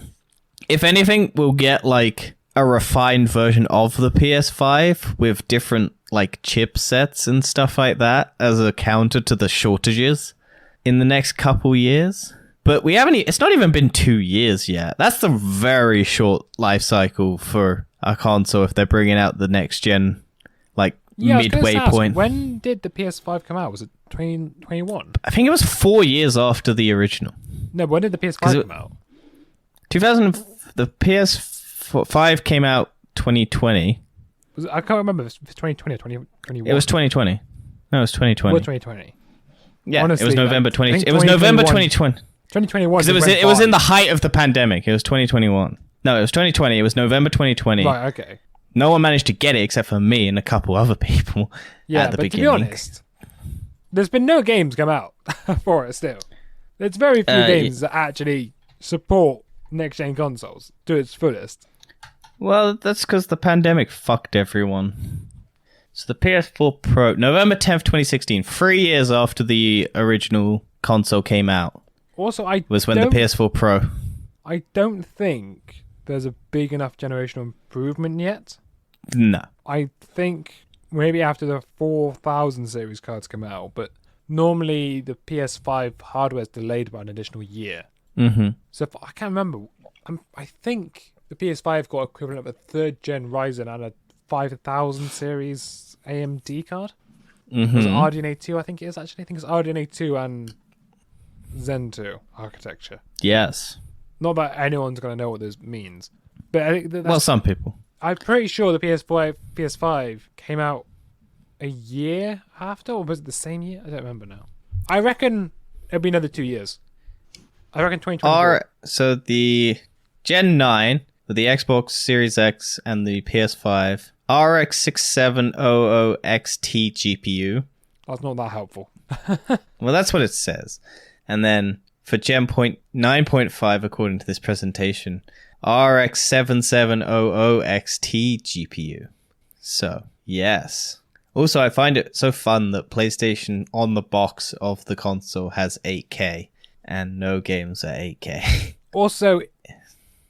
if anything, we'll get like a refined version of the PS5 with different like chipsets and stuff like that as a counter to the shortages in the next couple years. But we haven't, it's not even been 2 years yet. That's the very short life cycle for a console if they're bringing out the next gen, like midway point. When did the PS5 come out? Was it 2021? I think it was 4 years after the original. No, when did the PS5 come out? The PS5 came out 2020. I can't remember if it was 2020 or 2021. It was 2020. No, it was 2020. It was 2020. Yeah, honestly, it was November 20. like, it was November 2020. 2021. Because it was in the height of the pandemic. It was 2021. No, it was 2020. It was November 2020. Right. Okay. No one managed to get it except for me and a couple other people at the but beginning. To be honest, there's been no games come out for it still. There's very few games that actually support next-gen consoles to its fullest. Well, that's because the pandemic fucked everyone. So the PS4 Pro, November 10th, 2016, 3 years after the original console came out. Also, was when the PS4 Pro. I don't think there's a big enough generational improvement yet. No. I think maybe after the 4000 series cards come out, but normally the PS5 hardware is delayed by an additional year. Mm-hmm. So I can't remember. I think the PS5 got equivalent of a third gen Ryzen and a 5000 series AMD card. Mm-hmm. It's RDNA 2, I think it is actually. I think it's RDNA 2 and Zen 2 architecture. Yes. Not that anyone's going to know what this means. But I think well, some people. I'm pretty sure the PS5 came out a year after, or was it the same year? I don't remember now. I reckon it'll be another 2 years. I reckon 2024. So the Gen 9, for the Xbox Series X and the PS5, RX 6700 XT GPU. That's not that helpful. Well, that's what it says. And then for Gen 9.5, according to this presentation, RX 7700 XT GPU. So, yes. Also, I find it so fun that PlayStation on the box of the console has 8K and no games are 8K. Also,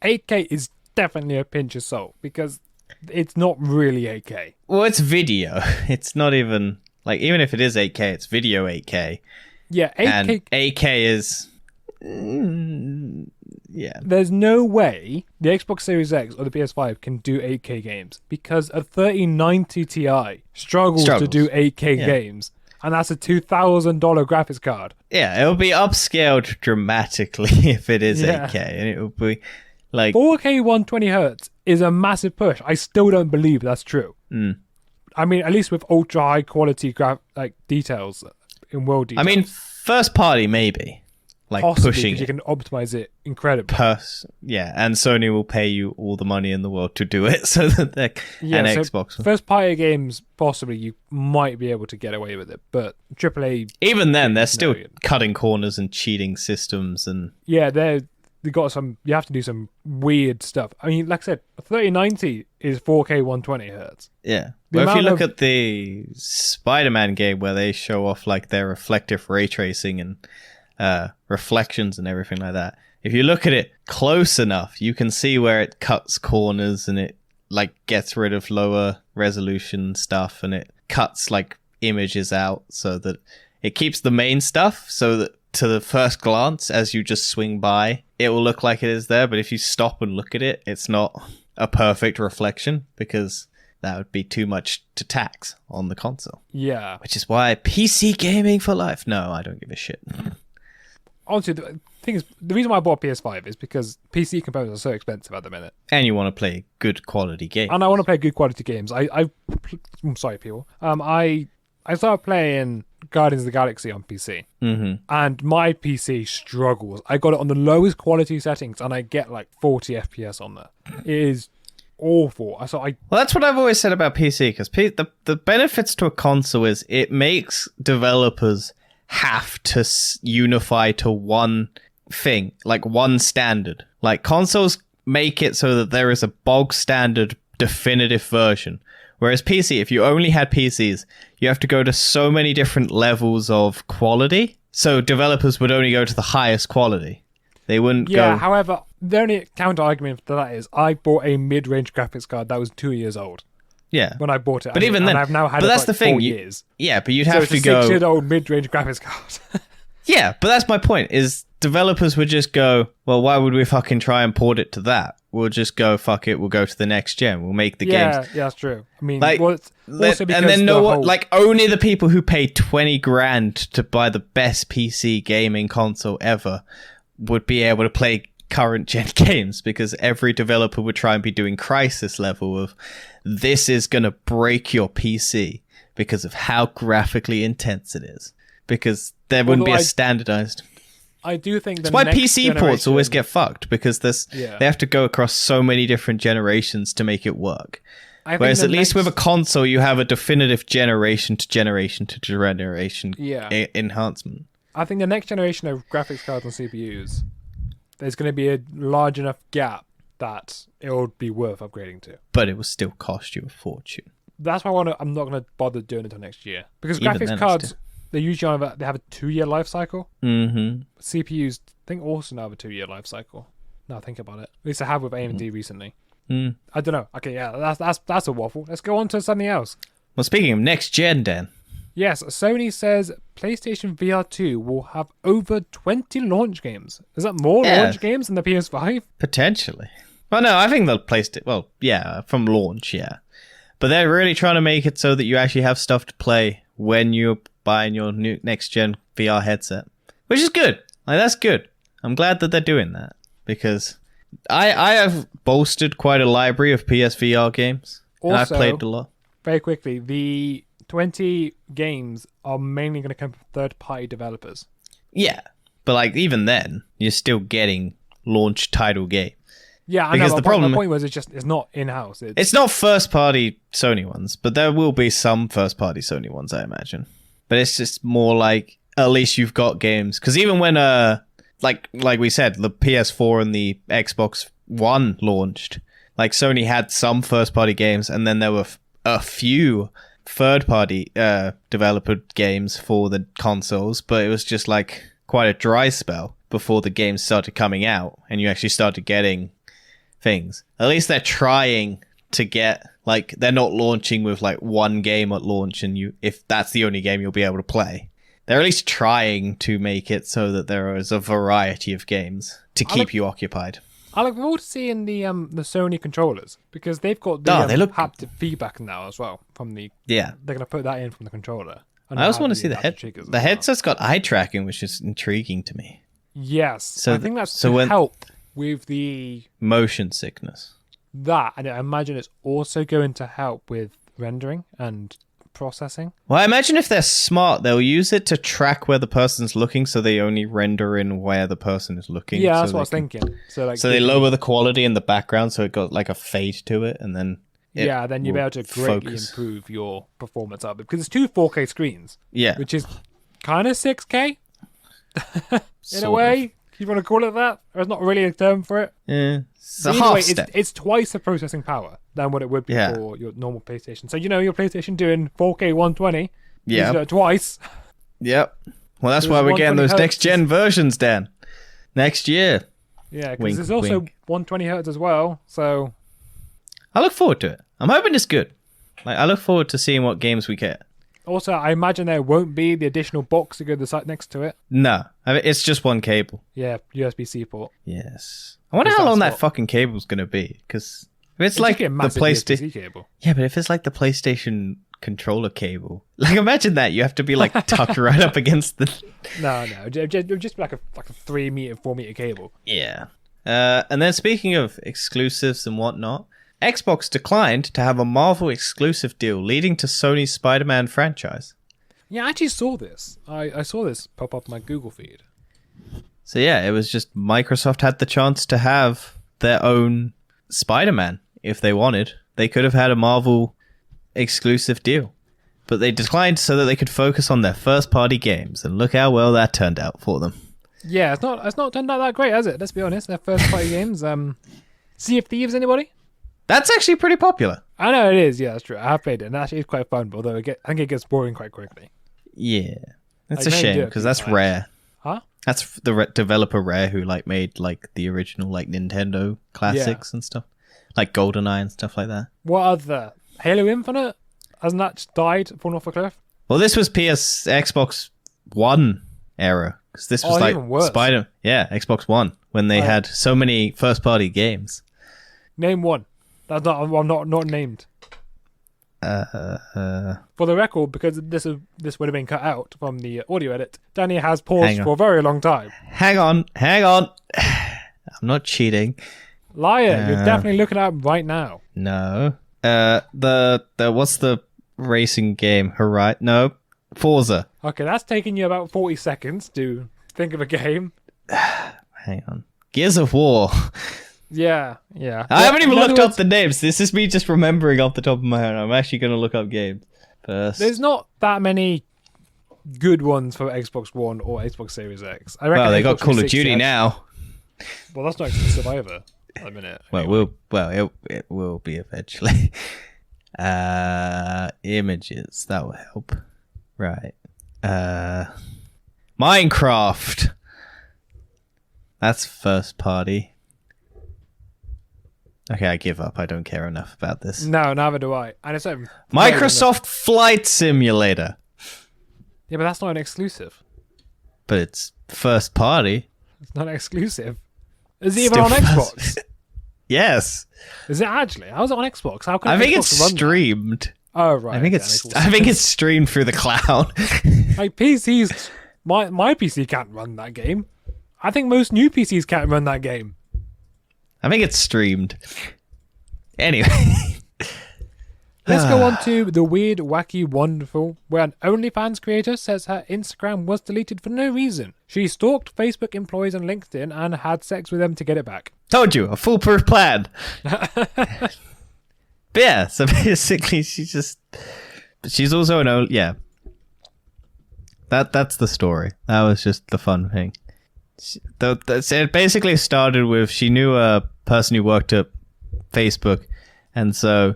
8K is definitely a pinch of salt because it's not really 8K. Well, it's video. It's not even... Like, even if it is 8K, it's video 8K. Yeah, 8K... And 8K is... yeah. There's no way the Xbox Series X or the PS5 can do 8K games because a 3090 Ti struggles to do 8K games. And that's a $2,000 graphics card. Yeah, it'll be upscaled dramatically if it is 8K. And it will be like... 4K 120Hz is a massive push. I still don't believe that's true. I mean, at least with ultra high quality details in world details. I mean, first party maybe, like possibly, pushing you can optimize it incredibly. Yeah, and Sony will pay you all the money in the world to do it, so that Xbox. First party games, possibly you might be able to get away with it, but AAA. Even then, they're still cutting corners and cheating systems, and they got some. You have to do some weird stuff. I mean, like I said, 3090 is 4K 120Hz. Yeah. Well, if you look at the Spider-Man game where they show off like their reflective ray tracing and reflections and everything like that, if you look at it close enough, you can see where it cuts corners and it like gets rid of lower resolution stuff and it cuts like images out so that it keeps the main stuff so that to the first glance, as you just swing by, it will look like it is there. But if you stop and look at it, it's not a perfect reflection because that would be too much to tax on the console. Yeah. Which is why PC gaming for life. No, I don't give a shit. Honestly, the thing is, the reason why I bought a PS5 is because PC components are so expensive at the minute. And you want to play good quality games. And I want to play good quality games. I'm sorry, people. I started playing Guardians of the Galaxy on PC. Mm-hmm. And my PC struggles. I got it on the lowest quality settings and I get like 40 FPS on there. It is awful. Well, that's what I've always said about PC, because the benefits to a console is it makes developers have to unify to one thing, like one standard. Like consoles make it so that there is a bog standard definitive version. Whereas PC, if you only had PCs, you have to go to so many different levels of quality. So developers would only go to the highest quality. They wouldn't go... Yeah, however, the only counter-argument to that is I bought a mid-range graphics card that was 2 years old. Yeah. When I bought it. But even then... I've now had but it that's for the thing. 4 years. Yeah, but you'd have to it's go... a 6-year-old mid-range graphics card. Yeah, but that's my point, is developers would just go, well, why would we fucking try and port it to that? We'll just go, fuck it, we'll go to the next gen. We'll make the games. Yeah, that's true. I mean, like, also because and then like only the people who paid 20 grand to buy the best PC gaming console ever would be able to play current gen games, because every developer would try and be doing crisis level of this is going to break your PC because of how graphically intense it is. Because there wouldn't be a standardized... I do think that's why PC ports always get fucked, because they have to go across so many different generations to make it work. Whereas at least with a console, you have a definitive generation to generation to generation enhancement. I think the next generation of graphics cards and CPUs, there's going to be a large enough gap that it would be worth upgrading to. But it will still cost you a fortune. That's why I'm not going to bother doing it until next year. Because graphics cards... They usually have a 2-year life cycle. Mm-hmm. CPUs, I think, also now have a 2-year life cycle. Now I think about it. At least I have with AMD recently. Mm. I don't know. Okay, yeah, that's a waffle. Let's go on to something else. Well, speaking of next gen, Dan. Yes, Sony says PlayStation VR 2 will have over 20 launch games. Is that more launch games than the PS5? Potentially. Well, no, I think they'll place it. Well, yeah, from launch, yeah. But they're really trying to make it so that you actually have stuff to play when you're buying your new next gen VR headset, which is good. Like, that's good. I'm glad that they're doing that, because I have bolstered quite a library of PSVR games. Also, and I've played a lot. Very quickly, the 20 games are mainly going to come from third-party developers. Yeah, but like even then, you're still getting launch title game. Yeah, I Because know. the But problem- my point was, it's not in-house. It's not first-party Sony ones, but there will be some first-party Sony ones, I imagine. But it's just more like, at least you've got games. Because even when, like we said, the PS4 and the Xbox One launched, like Sony had some first-party games, and then there were a few third-party developer games for the consoles, but it was just like quite a dry spell before the games started coming out, and you actually started getting things. At least they're trying to get, like, they're not launching with like one game at launch, and if that's the only game you'll be able to play. They're at least trying to make it so that there is a variety of games to keep you occupied. I look forward to seeing the Sony controllers, because they've got they look- haptic feedback now as well from the. Yeah. They're gonna put that in from the controller. I also want to see the haptic triggers as the well. headset's got eye tracking, which is intriguing to me. Yes, So I think that's so to when- help with the Motion sickness. that, and I imagine it's also going to help with rendering and processing. Well, I imagine if they're smart, they'll use it to track where the person's looking, so they only render in where the person is looking. Yeah, so that's what I they was thinking. So like, So they lower the quality in the background, so it got like a fade to it, and then then you'll be will able to greatly focus. improve your performance up, because it's two 4K screens, Yeah, which is kind of 6K in sort a of. way. You want to call it that? There's not really a term for it. Yeah, it's a Either half way, step. it's twice the processing power than what it would be Yeah. for your normal PlayStation. So your PlayStation doing 4K 120. Yeah. You do it twice. Yep. Well, that's There's why we're getting 120 those hertz. next gen versions, Dan. Next year. Yeah, because Wink, there's also wink. 120 hertz as well. So I look forward to it. I'm hoping it's good. Like, I look forward to seeing what games we get. also, I imagine there won't be the additional box to go to the site next to it. No, I mean, it's just one cable. Yeah, USB-C port. Yes. I wonder Because how long that's that what- fucking cable's going to be. Because if it's It's like just a the massive PlayStation. USB-C cable. Yeah, but if it's like the PlayStation controller cable, like imagine that you have to be like tucked right up against the. No, it'll just be like a 3 meter, 4 meter cable. Yeah. And then speaking of exclusives and whatnot, Xbox declined to have a Marvel exclusive deal, leading to Sony's Spider-Man franchise. Yeah, I actually saw this. I saw this pop up my Google feed. So yeah, it was just Microsoft had the chance to have their own Spider-Man if they wanted. They could have had a Marvel exclusive deal, but they declined so that they could focus on their first-party games. And look how well that turned out for them. Yeah, it's not turned out that great, has it? Let's be honest. Their first party games. Sea of Thieves, anybody? That's actually pretty popular. I know it is. Yeah, that's true. I have played it, and actually it's quite fun. Although I think it gets boring quite quickly. Yeah, it's I a may do shame it because a few that's times. Rare. Huh? That's the developer Rare who like made like the original like Nintendo classics and stuff, like GoldenEye and stuff like that. What other Halo Infinite? Hasn't that just died, fallen off a cliff? Well, this was Xbox One era because this was like even worse. Xbox One when they had so many first party games. Name one. That's not. I'm not named. For the record, because this would have been cut out from the audio edit, Danny has paused Hang on. for a very long time. Hang on. I'm not cheating. Liar, you're definitely looking at it right now. No. The what's the racing game? No. Forza. Okay, that's taking you about 40 seconds to think of a game. Hang on. Gears of War. Yeah. I haven't even In other looked up words, the names. This is me just remembering off the top of my head. I'm actually going to look up games first. There's not that many good ones for Xbox One or Xbox Series X. I reckon Well, they got Xbox Call of 360 Duty actually- now. Well, that's not exclusive either. At the minute. Anyway. It will be eventually. Images, that will help. Right. Minecraft. That's first party. Okay, I give up. I don't care enough about this. No, neither do I. And it's Microsoft Flight Simulator. Yeah, but that's not an exclusive. But it's first party. It's not exclusive. Is it even Still on first- Xbox? Yes. Is it actually? How's it on Xbox? How can I think Xbox it's run that? streamed. Oh right. I think it's streamed through the cloud. like PCs. My PC can't run that game. I think most new PCs can't run that game. I think it's streamed. Anyway. Let's go on to the weird, wacky, wonderful, where an OnlyFans creator says her Instagram was deleted for no reason. She stalked Facebook employees on LinkedIn and had sex with them to get it back. Told you, a foolproof plan. But yeah, so basically she's also That's the story. That was just the fun thing. It basically started with she knew a person who worked at Facebook, and so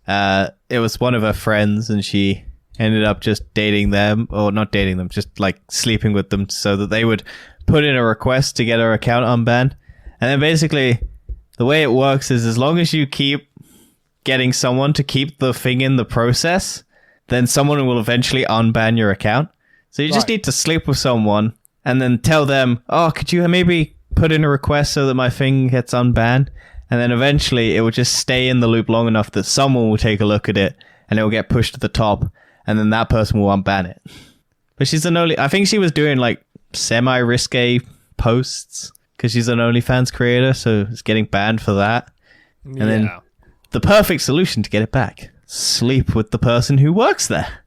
it was one of her friends, and she ended up just dating them, or not dating them, just like sleeping with them so that they would put in a request to get her account unbanned. And then basically the way it works is as long as you keep getting someone to keep the thing in the process, then someone will eventually unban your account. So you just need to sleep with someone and then tell them, oh, could you maybe put in a request so that my thing gets unbanned? And then eventually it will just stay in the loop long enough that someone will take a look at it and it will get pushed to the top, and then that person will unban it. But she's I think she was doing like semi-risque posts because she's an OnlyFans creator, so it's getting banned for that. And then the perfect solution to get it back: sleep with the person who works there.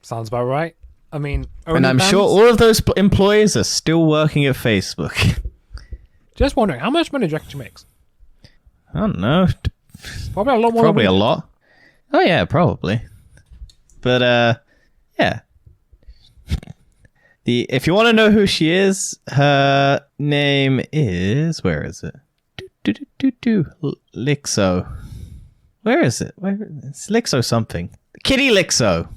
Sounds about right. I mean, and I'm sure all of those employees are still working at Facebook. Just wondering, how much money do you reckon she makes? I don't know. Probably a lot more. Probably a lot. Oh yeah, probably. But yeah. If you want to know who she is, her name is, where is it? Lixo. Where is it? It's Lixo something. Kitty Lixo.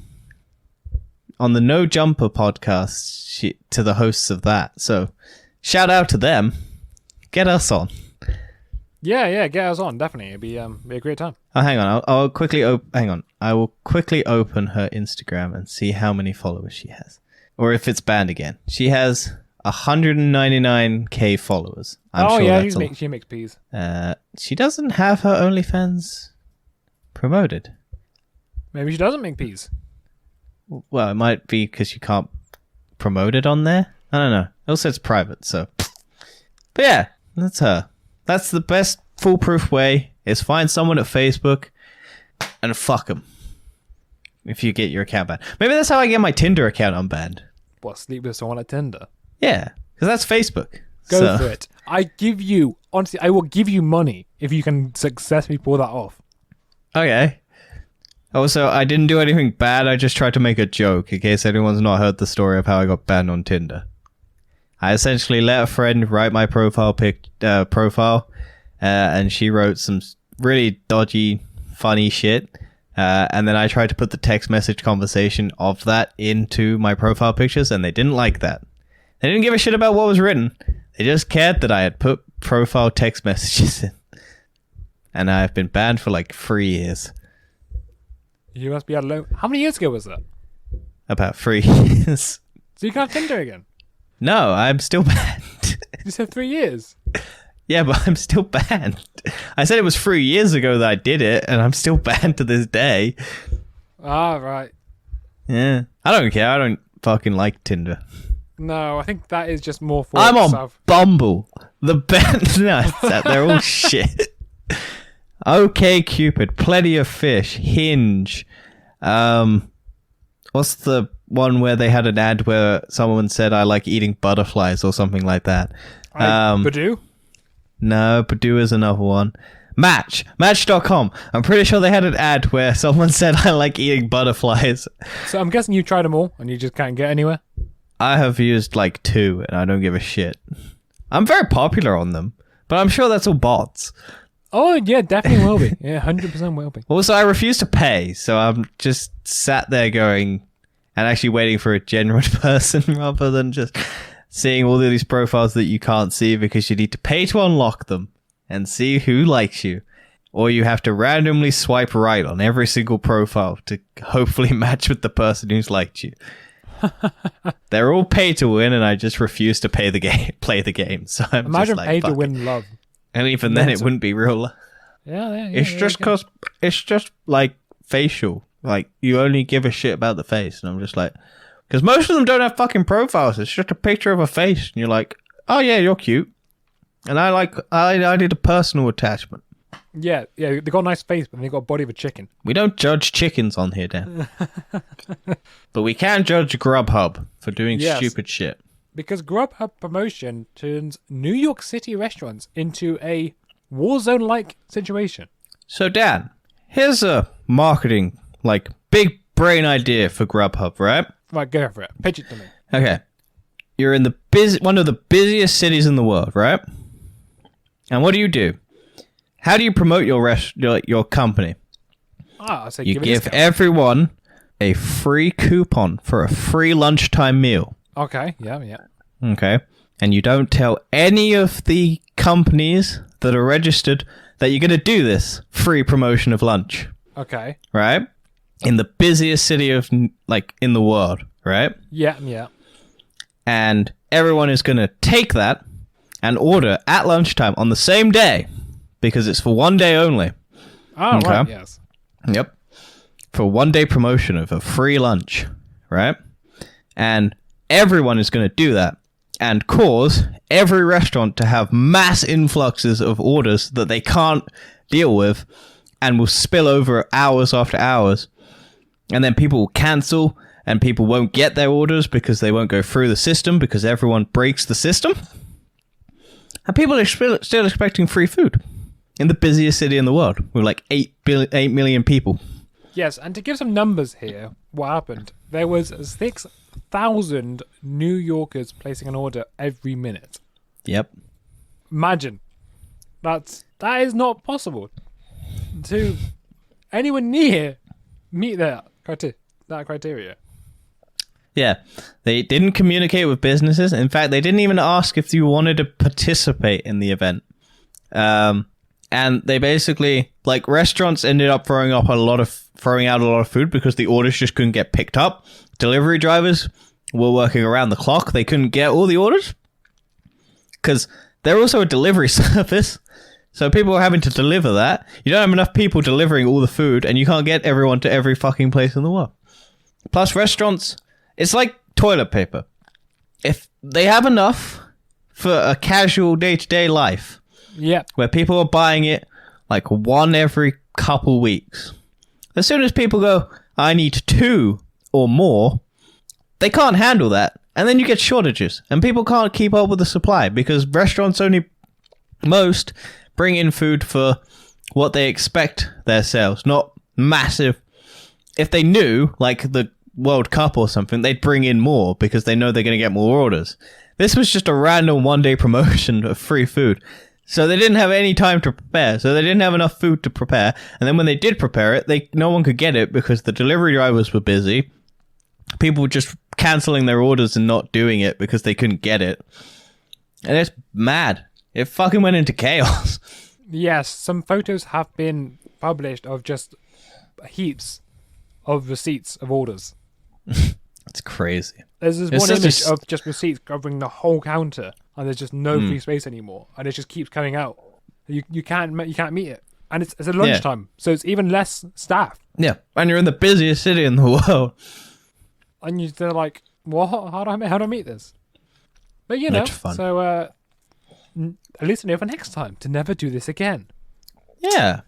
On the No Jumper podcast, to the hosts of that. So, shout out to them. Get us on. Yeah, get us on. Definitely, it'd be a great time. Oh, hang on. I'll quickly hang on. I will quickly open her Instagram and see how many followers she has, or if it's banned again. She has 199k followers. She makes peas. She doesn't have her OnlyFans promoted. Maybe she doesn't make peas. Well, it might be because you can't promote it on there. I don't know. It also, it's private, so. But yeah, that's her. That's the best foolproof way, is find someone at Facebook and fuck them. If you get your account banned. Maybe that's how I get my Tinder account unbanned. What, sleep with someone at Tinder? Yeah, because that's Facebook. Go for it. Honestly, I will give you money if you can successfully pull that off. Okay. Also, I didn't do anything bad. I just tried to make a joke in case anyone's not heard the story of how I got banned on Tinder. I essentially let a friend write my profile, and she wrote some really dodgy, funny shit. And then I tried to put the text message conversation of that into my profile pictures, and they didn't like that. They didn't give a shit about what was written. They just cared that I had put profile text messages in. And I've been banned for like 3 years. You must be out alone. How many years ago was that? About 3 years. So you can't have Tinder again? No, I'm still banned. You said 3 years. Yeah, but I'm still banned. I said it was 3 years ago that I did it, and I'm still banned to this day. Ah, right. Yeah. I don't care. I don't fucking like Tinder. No, I think that is just more for I'm on Bumble. The band. No, they're all shit. Okay, Cupid, Plenty of Fish, Hinge. What's the one where they had an ad where someone said, I like eating butterflies or something like that? Badoo? No, Badoo is another one. Match.com. I'm pretty sure they had an ad where someone said, I like eating butterflies. So I'm guessing you tried them all and you just can't get anywhere? I have used like 2 and I don't give a shit. I'm very popular on them, but I'm sure that's all bots. Oh, yeah, definitely will be. Yeah, 100% will be. Also, I refuse to pay, so I'm just sat there going and actually waiting for a genuine person rather than just seeing all of these profiles that you can't see because you need to pay to unlock them and see who likes you. Or you have to randomly swipe right on every single profile to hopefully match with the person who's liked you. They're all pay to win, and I just refuse to play the game. So I'm Imagine just like, pay to win love. And even then, it wouldn't be real. Yeah. It's just because it's just like facial. Like, you only give a shit about the face. And I'm just like, because most of them don't have fucking profiles. It's just a picture of a face. And you're like, oh yeah, you're cute. And I need a personal attachment. Yeah, they got a nice face, but they got a body of a chicken. We don't judge chickens on here, Dan. But we can judge Grubhub for doing stupid shit. Because Grubhub promotion turns New York City restaurants into a war zone-like situation. So, Dan, here's a marketing, big brain idea for Grubhub, right? Right, go for it. Pitch it to me. Okay. You're in one of the busiest cities in the world, right? And what do? How do you promote your company? I say you give give everyone a free coupon for a free lunchtime meal. Okay, yeah. Okay. And you don't tell any of the companies that are registered that you're going to do this free promotion of lunch. Okay. Right? In the busiest city in the world, right? Yeah. And everyone is going to take that and order at lunchtime on the same day because it's for one day only. Oh, okay. Right, yes. Yep. For 1 day promotion of a free lunch, right? And everyone is going to do that and cause every restaurant to have mass influxes of orders that they can't deal with and will spill over hours after hours. And then people will cancel and people won't get their orders because they won't go through the system because everyone breaks the system. And people are still expecting free food in the busiest city in the world with 8 million people. Yes, and to give some numbers here, what happened? There was 6,000 New Yorkers placing an order every minute. Yep. Imagine. That is not possible to anyone near meet that criteria. Yeah. They didn't communicate with businesses. In fact, they didn't even ask if you wanted to participate in the event. And they basically, restaurants ended up throwing out a lot of food because the orders just couldn't get picked up. Delivery drivers were working around the clock. They couldn't get all the orders because they're also a delivery service. So people are having to deliver that. You don't have enough people delivering all the food and you can't get everyone to every fucking place in the world. Plus restaurants, it's like toilet paper. If they have enough for a casual day-to-day life, yeah, where people are buying it one every couple weeks. As soon as people go, I need 2 or more, they can't handle that. And then you get shortages. And people can't keep up with the supply because restaurants only most bring in food for what they expect their sales, not massive. If they knew, the World Cup or something, they'd bring in more because they know they're going to get more orders. This was just a random 1 day promotion of free food. So they didn't have any time to prepare. So they didn't have enough food to prepare. And then when they did prepare it, no one could get it because the delivery drivers were busy. People were just canceling their orders and not doing it because they couldn't get it. And it's mad. It fucking went into chaos. Yes, some photos have been published of just heaps of receipts of orders. It's crazy. There's this one image of just receipts covering the whole counter, and there's just no free space anymore, and it just keeps coming out. You can't meet it, and it's at lunchtime, so it's even less staff. Yeah, and you're in the busiest city in the world, and they're like, "What? How do I meet this?" But so at least I know for next time to never do this again. Yeah,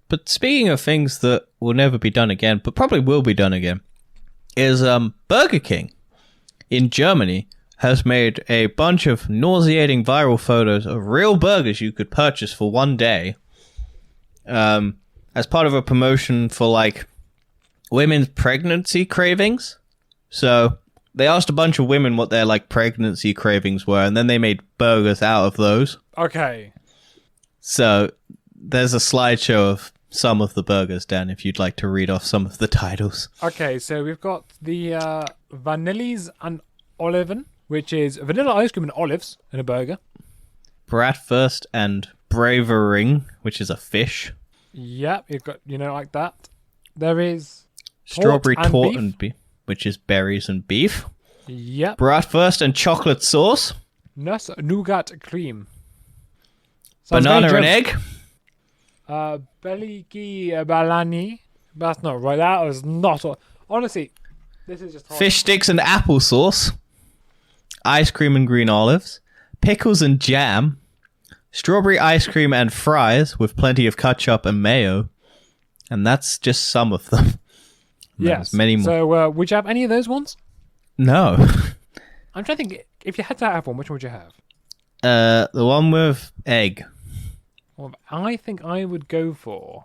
but speaking of things that will never be done again, but probably will be done again, is Burger King in Germany has made a bunch of nauseating viral photos of real burgers you could purchase for 1 day as part of a promotion for women's pregnancy cravings. So they asked a bunch of women what their pregnancy cravings were, and then they made burgers out of those. Okay. So there's a slideshow of some of the burgers, Dan, if you'd like to read off some of the titles. Okay, so we've got the Vanillis and Oliven, which is vanilla ice cream and olives in a burger. Bratwurst and Bravering, which is a fish. Yep, you've got, like that. There is Strawberry Tort and beef, which is berries and beef. Yep. Bratwurst and chocolate sauce. Nuss nougat cream. Banana and egg. Beliki balani. That's not right. That was not. Honestly, this is just hard. Fish sticks and applesauce. Ice cream and green olives. Pickles and jam. strawberry ice cream and fries with plenty of ketchup and mayo. And that's just some of them. Yes. Many more. So, would you have any of those ones? No. I'm trying to think, if you had to have one, which one would you have? The one with egg. Well, I think I would go for...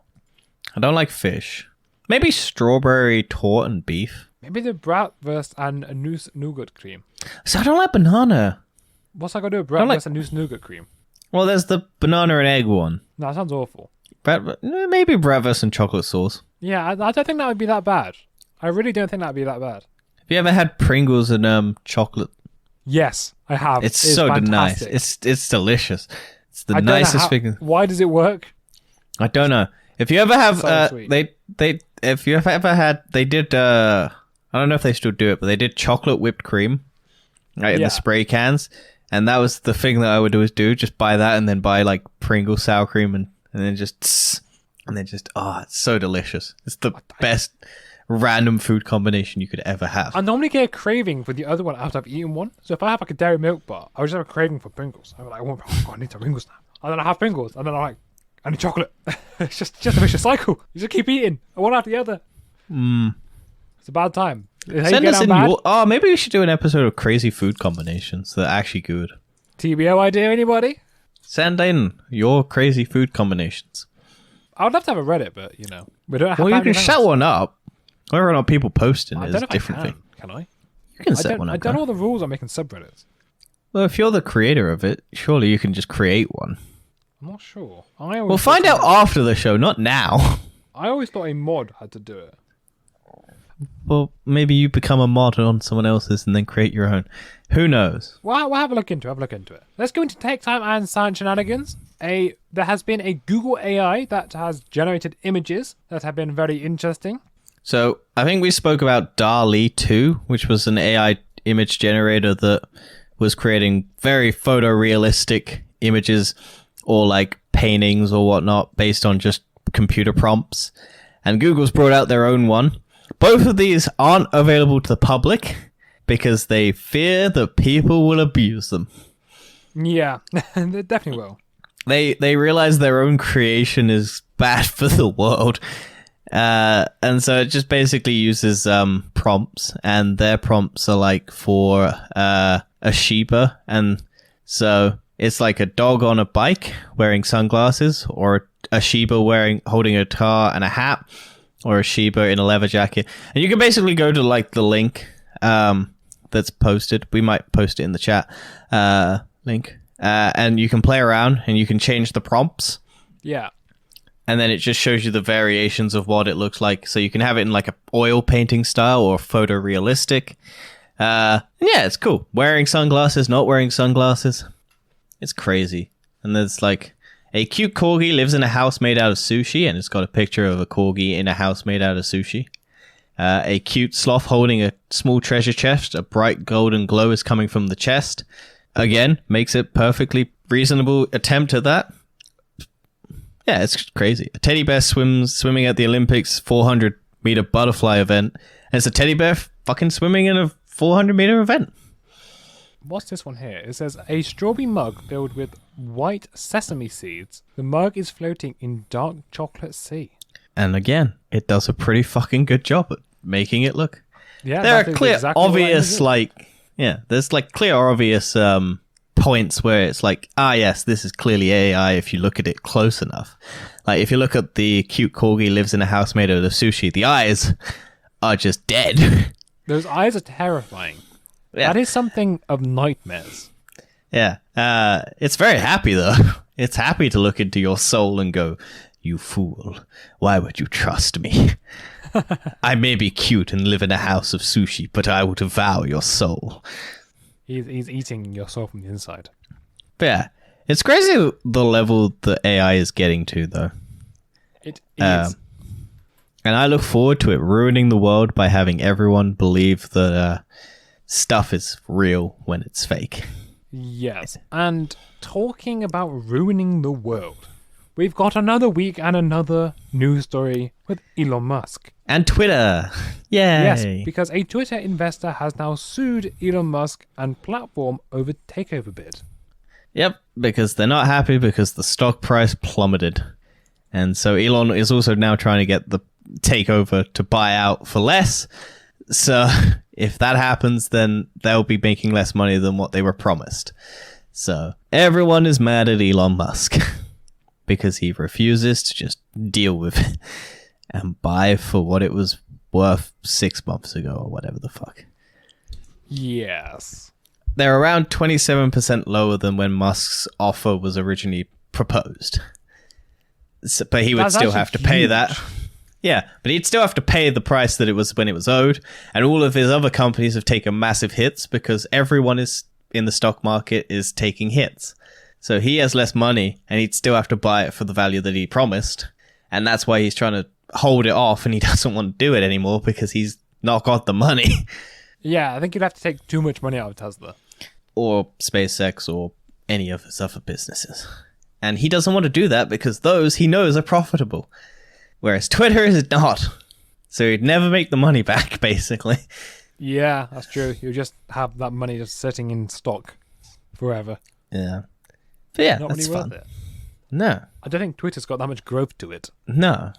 I don't like fish. Maybe strawberry tort and beef. maybe the bratwurst and a noose nougat cream. So I don't like banana. What's that got to do with bratwurst and noose nougat cream? Well, there's the banana and egg one. No, that sounds awful. Maybe bratwurst and chocolate sauce. Yeah, I don't think that would be that bad. I really don't think that would be that bad. Have you ever had Pringles and chocolate? Yes, I have. It's so nice. It's delicious. It's the nicest thing. Why does it work? I don't know. If you ever have, if you ever had, they did. I don't know if they still do it, but they did chocolate whipped cream, right, in the spray cans, and that was the thing that I would always do. Just buy that, and then buy like Pringles sour cream, and then just, it's so delicious. It's the best random food combination you could ever have. I normally get a craving for the other one after I've eaten one. So if I have like a dairy milk bar, I would just have a craving for Pringles. I'm like, oh God, I need some Pringles now. And then I have Pringles, and then I'm like, I need chocolate. It's just a vicious cycle. You just keep eating, one after the other. It's a bad time. Send us in maybe we should do an episode of crazy food combinations that are actually good. TBO idea, anybody? Send in your crazy food combinations. I would love to have a Reddit, but we don't have. Well, you can set one up. Whether or not people post it is a different thing. Can I? You can set one up. I don't know all the rules on making subreddits. Well, if you're the creator of it, surely you can just create one. I'm not sure. We'll find out after the show, not now. I always thought a mod had to do it. Well, maybe you become a mod on someone else's and then create your own. Who knows? Well, we'll have a look into it. Let's go into tech time and science shenanigans. There has been a Google AI that has generated images that have been very interesting. So, I think we spoke about DALL-E 2, which was an AI image generator that was creating very photorealistic images or like paintings or whatnot based on just computer prompts. And Google's brought out their own one. Both of these aren't available to the public because they fear that people will abuse them. Yeah, they definitely will. They realize their own creation is bad for the world. And so it just basically uses prompts, and their prompts are like for a Shiba, and so it's like a dog on a bike wearing sunglasses, or a Shiba holding a guitar and a hat, or a Shiba in a leather jacket. And you can basically go to like the link that's posted. We might post it in the chat link, and you can play around and you can change the prompts. Yeah. And then it just shows you the variations of what it looks like. So you can have it in like a oil painting style or photorealistic. Yeah, it's cool. Wearing sunglasses, not wearing sunglasses. It's crazy. And there's like a cute corgi lives in a house made out of sushi, and it's got a picture of a corgi in a house made out of sushi. A cute sloth holding a small treasure chest. A bright golden glow is coming from the chest. Again, makes it perfectly reasonable attempt at that. Yeah, it's crazy. A teddy bear swimming at the Olympics 400-meter butterfly event. And it's a teddy bear fucking swimming in a 400-meter event. What's this one here? It says, a strawberry mug filled with white sesame seeds. The mug is floating in dark chocolate sea. And again, it does a pretty fucking good job at making it look. Yeah, there are clear, obvious, there's like clear, obvious points where it's like, yes, this is clearly AI if you look at it close enough. Like if you look at the cute corgi lives in a house made out of sushi, the eyes are just dead. Those eyes are terrifying. Yeah. That is something of nightmares. Yeah. It's very happy though. It's happy to look into your soul and go, you fool, why would you trust me? I may be cute and live in a house of sushi, but I will devour your soul. He's eating your soul from the inside. But yeah, it's crazy the level the AI is getting to, though. It is. And I look forward to it ruining the world by having everyone believe that stuff is real when it's fake. Yes, and talking about ruining the world, we've got another week and another news story with Elon Musk. And Twitter. Yay. Yes, because a Twitter investor has now sued Elon Musk and platform over takeover bid. Yep, because they're not happy because the stock price plummeted. And so Elon is also now trying to get the takeover to buy out for less. So if that happens, then they'll be making less money than what they were promised. So everyone is mad at Elon Musk because he refuses to just deal with it and buy for what it was worth 6 months ago or whatever the fuck. Yes. They're around 27% lower than when Musk's offer was originally proposed. So, but he would That's still have to pay huge. that. Yeah, but he'd still have to pay the price that it was when it was owed. And all of his other companies have taken massive hits because everyone is in the stock market is taking hits. So he has less money and he'd still have to buy it for the value that he promised. And that's why he's trying to hold it off and he doesn't want to do it anymore because he's not got the money. Yeah, I think you'd have to take too much money out of Tesla. Or SpaceX or any of his other businesses. And he doesn't want to do that because those he knows are profitable. Whereas Twitter is not. So he'd never make the money back, basically. Yeah, that's true. You just have that money just sitting in stock forever. Yeah. But yeah, Not that's really fun. worth it. No. I don't think Twitter's got that much growth to it. No.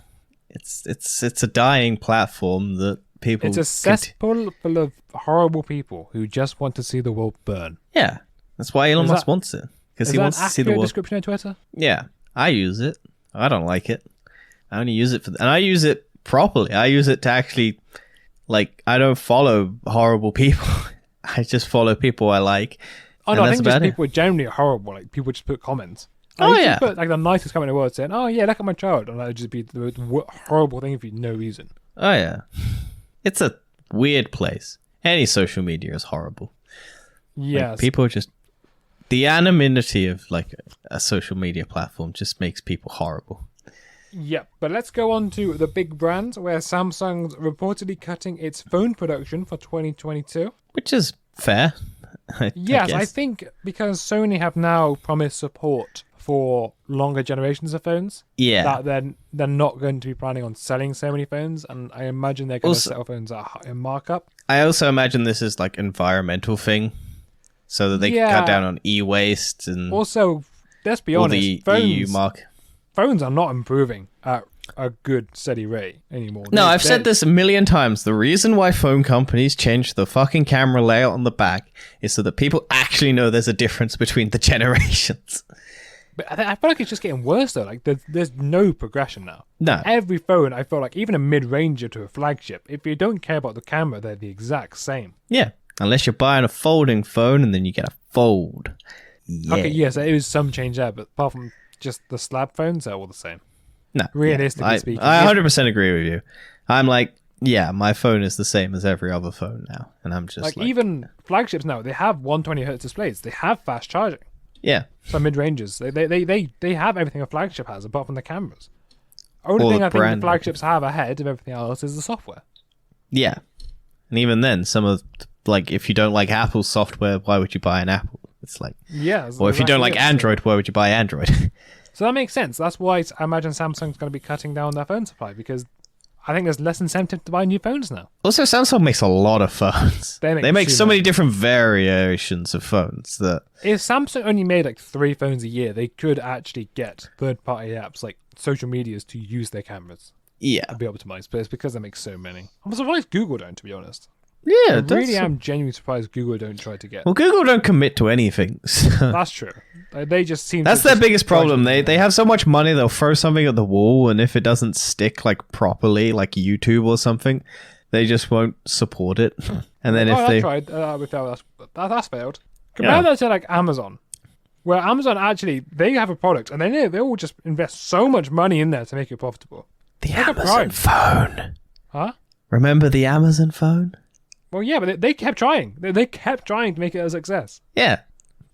It's a dying platform that people... It's a cesspool full of horrible people who just want to see the world burn. Yeah. That's why Elon Is Musk that- wants it. Because Is he that wants an to see the accurate world... description of Twitter? Yeah. I use it. I don't like it. I only use it for... And I use it properly. I use it to actually... Like, I don't follow horrible people. I just follow people I like. Oh And no, I that's think just about it. people are generally horrible. Like people just put comments. Oh, Like, you yeah. just put like the nicest comment in the world saying, "Oh yeah, look at my child," and that would just be the horrible thing for no reason. Oh, yeah. It's a weird place. Any social media is horrible. Like, Yes. people just... The anonymity of, like, a social media platform just makes people horrible. Yep, but let's go on to the big brands where Samsung's reportedly cutting its phone production for 2022. Which is fair. Yes, I guess. think because Sony have now promised support for longer generations of phones, Yeah. that then they're not going to be planning on selling so many phones, and I imagine they're going to Also- sell phones at a higher markup. I also imagine this is, like, environmental thing. So that they can Yeah. cut down on e-waste and Also, let's be all honest, the phones, EU mark. phones are not improving at a good, steady rate anymore. No, I've They're- said this a million times. The reason why phone companies change the fucking camera layout on the back is so that people actually know there's a difference between the generations. But I feel like it's just getting worse, though. Like, there's no progression now. No. Every phone, I feel like, even a mid-ranger to a flagship, if you don't care about the camera, they're the exact same. Yeah. Unless you're buying a folding phone and then you get a fold. Yeah. Okay, yes, there is some change there, but apart from just the slab phones, they're all the same. No. Realistically yeah. speaking, I if- 100% agree with you. I'm like, yeah, my phone is the same as every other phone now. And I'm just Like, like even flagships now, they have 120Hz displays. They have fast charging. yeah. So mid-rangers, they have everything a flagship has, apart from the cameras. Only Or thing the I think the brand. flagships have ahead of everything else is the software. Yeah. And even then, some of, like, if you don't like Apple software, why would you buy an Apple? It's like, Yeah. that's or if you don't like exactly it. Android, why would you buy Android? So that makes sense. That's why I imagine Samsung's going to be cutting down their phone supply, because I think there's less incentive to buy new phones now. Also, Samsung makes a lot of phones. They make too so many many. different variations of phones that, If Samsung only made like 3 phones a year, they could actually get third-party apps like social medias to use their cameras yeah. and be optimized. But it's because they make so many. I'm surprised Google don't, to be honest. Yeah, I that's... really am genuinely surprised Google don't try to get. Well, Google don't commit to anything. so- That's true. They just seem. That's to their just biggest problem. gradually- They have so much money, they'll throw something at the wall, and if it doesn't stick like properly, like YouTube or something, they just won't support it. And then if I they... tried. We failed. That's failed. Compare Yeah. that to like Amazon, where Amazon actually they have a product and they all just invest so much money in there to make it profitable. The Look at Amazon Prime. phone. Huh? Remember the Amazon phone? Well, yeah, but they kept trying. They kept trying to make it a success. Yeah.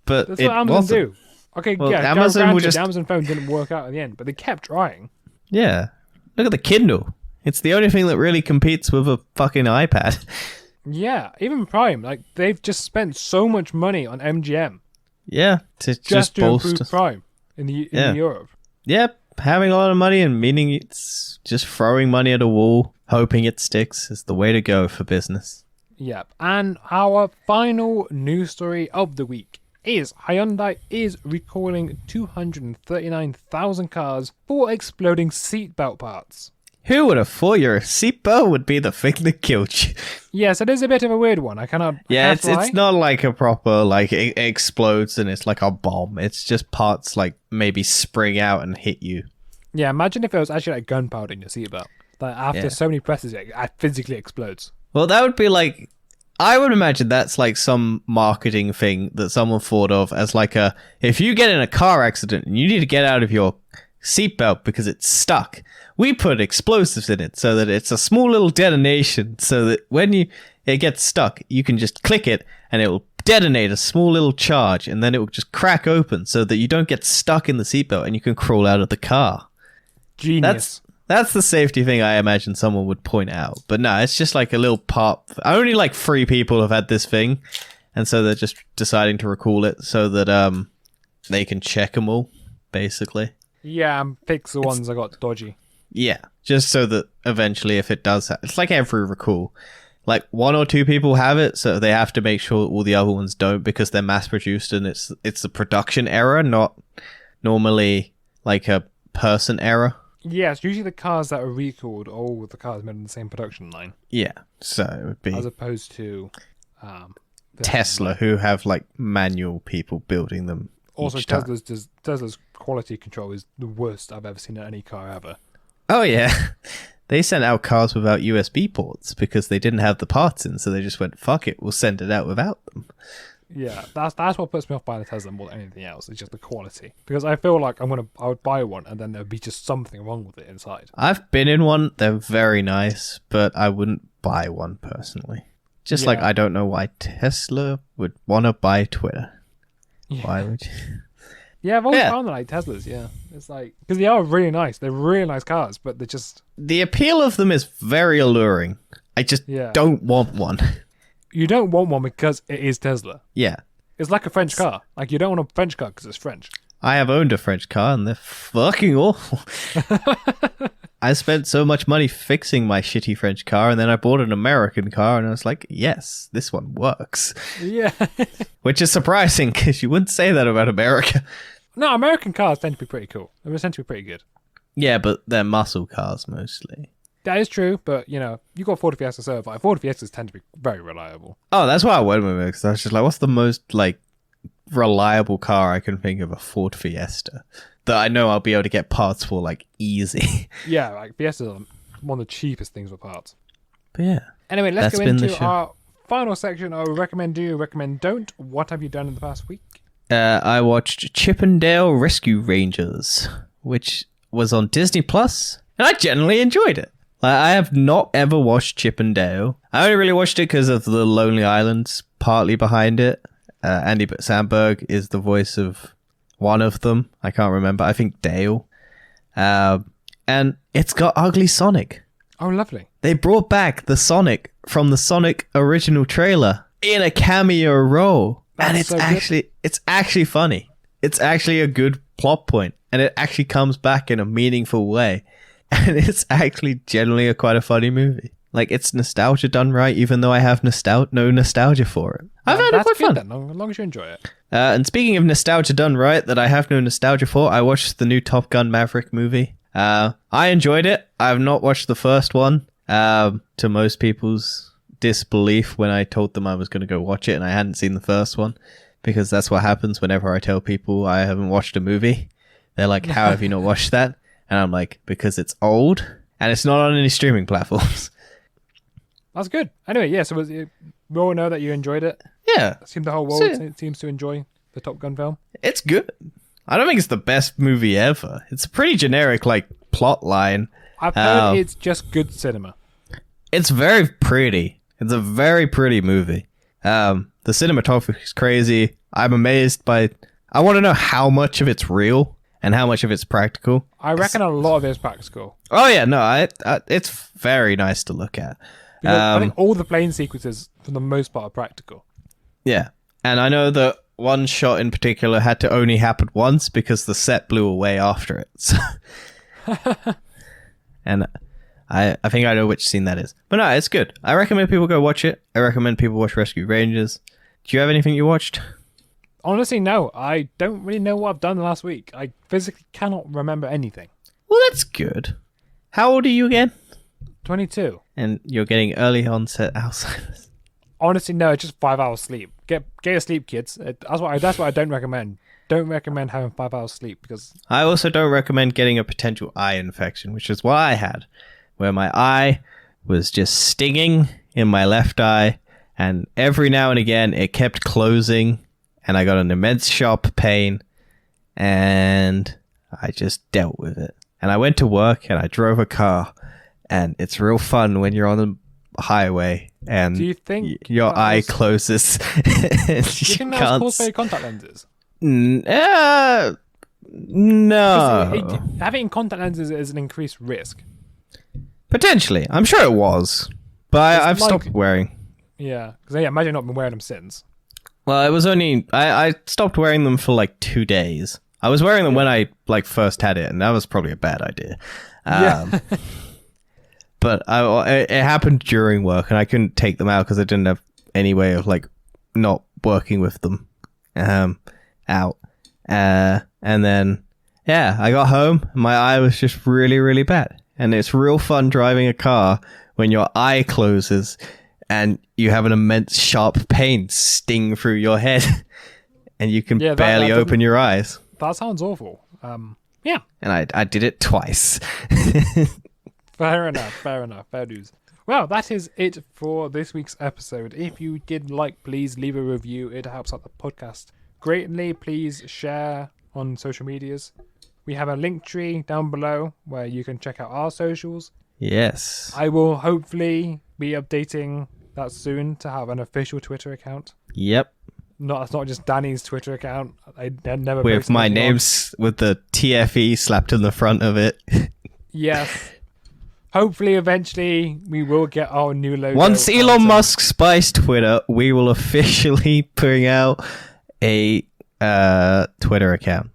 But That's it what Amazon wasn't. do. Okay, Well, yeah, Amazon will granted, just- the Amazon phone didn't work out in the end, but they kept trying. Yeah. Look at the Kindle. It's the only thing that really competes with a fucking iPad. Yeah, even Prime, like they've just spent so much money on MGM Yeah. To just just to bolster. improve Prime in Yeah. Europe. Yep. Having a lot of money and meaning it's just throwing money at a wall, hoping it sticks is the way to go for business. Yep. And our final news story of the week is Hyundai is recalling 239,000 cars for exploding seatbelt parts. Who would have thought your seatbelt would be the thing that killed you? Yes, it is a bit of a weird one. I cannot. Yeah, lie. it's not like a proper, like, it explodes and it's like a bomb. It's just parts, like, maybe spring out and hit you. Yeah, imagine if it was actually like gunpowder in your seatbelt. Like after so many presses, it physically explodes. Well, that would be like... I would imagine that's like some marketing thing that someone thought of as like a... If you get in a car accident and you need to get out of your seatbelt because it's stuck, we put explosives in it so that it's a small little detonation so that when it gets stuck, you can just click it and it will detonate a small little charge and then it will just crack open so that you don't get stuck in the seatbelt and you can crawl out of the car. Genius. That's the safety thing I imagine someone would point out. But no, it's just like a little pop. Only like 3 people have had this thing. And so they're just deciding to recall it so that they can check them all, basically. Yeah, and fix the ones that got dodgy. Yeah, just so that eventually if it does... It's like every recall. Like 1 or 2 people have it, so they have to make sure all the other ones don't because they're mass-produced and it's a production error, not normally like a person error. Yeah, it's usually the cars that are recalled, all the cars made on the same production line. Yeah, so it would be... As opposed to... Tesla, who have like manual people building them. Also, Tesla's quality control is the worst I've ever seen in any car ever. Oh yeah, they sent out cars without USB ports because they didn't have the parts in, so they just went, "Fuck it, we'll send it out without them." Yeah, that's what puts me off buying a Tesla more than anything else. It's just the quality, because I feel like I would buy one and then there'd be just something wrong with it inside. I've been in one; they're very nice, but I wouldn't buy one personally. Just like I don't know why Tesla would want to buy Twitter. Yeah. Why would you? Yeah, I've always found that like Teslas, yeah. It's like, because they are really nice. They're really nice cars, but they're just... The appeal of them is very alluring. I just don't want one. You don't want one because it is Tesla. Yeah. It's like a French car. Like, you don't want a French car because it's French. I have owned a French car and they're fucking awful. I spent so much money fixing my shitty French car and then I bought an American car and I was like, yes, this one works. Yeah. Which is surprising because you wouldn't say that about America. No, American cars tend to be pretty cool. They tend to be pretty good. Yeah, but they're muscle cars mostly. That is true, but, you know, you got Ford Fiesta Certified. Ford Fiestas tend to be very reliable. Oh, that's why I went with it, because I was just like, what's the most, like, reliable car I can think of? A Ford Fiesta that I know I'll be able to get parts for, like, easy. Yeah, like, Fiestas are one of the cheapest things for parts. But yeah. Anyway, let's go into our final section of Recommend Do, Recommend Don't. What have you done in the past week? I watched Chippendale Rescue Rangers, which was on Disney Plus, and I generally enjoyed it. I have not ever watched Chippendale. I only really watched it because of the Lonely Islands, partly behind it. Andy Samberg is the voice of one of them. I can't remember. I think Dale. And it's got Ugly Sonic. Oh, lovely. They brought back the Sonic from the Sonic original trailer in a cameo role. And it's actually funny. It's actually a good plot point. And it actually comes back in a meaningful way. And it's actually generally quite a funny movie. Like, it's nostalgia done right, even though I have no nostalgia for it. I found it quite fun. Then, as long as you enjoy it. And speaking of nostalgia done right, that I have no nostalgia for, I watched the new Top Gun Maverick movie. I enjoyed it. I have not watched the first one, to most people's disbelief when I told them I was going to go watch it and I hadn't seen the first one, because that's what happens whenever I tell people I haven't watched a movie. They're like, how have you not watched that? And I'm like, because it's old and it's not on any streaming platforms. That's good. Anyway, yeah, so we all know that you enjoyed it. Yeah. It seems the whole world seems to enjoy the Top Gun film. It's good. I don't think it's the best movie ever. It's a pretty generic, like, plot line. I've heard it's just good cinema. It's very pretty. It's a very pretty movie. The cinematography is crazy. I'm amazed by... I want to know how much of it's real and how much of it's practical. I reckon a lot of it is practical. Oh, yeah, no, it's very nice to look at. I think all the plane sequences, for the most part, are practical. Yeah, and I know that one shot in particular had to only happen once because the set blew away after it. So and I think I know which scene that is. But no, it's good. I recommend people go watch it. I recommend people watch Rescue Rangers. Do you have anything you watched? Honestly, no. I don't really know what I've done last week. I physically cannot remember anything. Well, that's good. How old are you again? 22. And you're getting early onset Alzheimer's. Honestly, no. It's just 5 hours sleep. Get your sleep, kids. That's what I don't recommend. Don't recommend having 5 hours sleep because I also don't recommend getting a potential eye infection, which is what I had, where my eye was just stinging in my left eye, and every now and again it kept closing, and I got an immense sharp pain, and I just dealt with it. And I went to work and I drove a car, and it's real fun when you're on the highway and do you think your eye closes. Do you think that was caused by your contact lenses? No. Having contact lenses is an increased risk. Potentially. I'm sure it was. But I've stopped wearing. Yeah. Because imagine not been wearing them since. Well, it was only... I stopped wearing them for like 2 days. I was wearing them when I first had it, and that was probably a bad idea. Yeah. But it happened during work, and I couldn't take them out because I didn't have any way of not working with them out. And then, I got home, and my eye was just really, really bad. And it's real fun driving a car when your eye closes and you have an immense sharp pain sting through your head and you can barely open your eyes. That sounds awful. Yeah. And I did it twice. Fair enough. Fair news. Well, that is it for this week's episode. If you did please leave a review. It helps out the podcast greatly. Please share on social medias. We have a link tree down below where you can check out our socials. Yes. I will hopefully be updating that soon to have an official Twitter account. Yep. It's not just Danny's Twitter account. I never with my names with the TFE slapped in the front of it. Yes. Hopefully, eventually, we will get our new logo. Once Elon Musk buys Twitter, we will officially bring out a Twitter account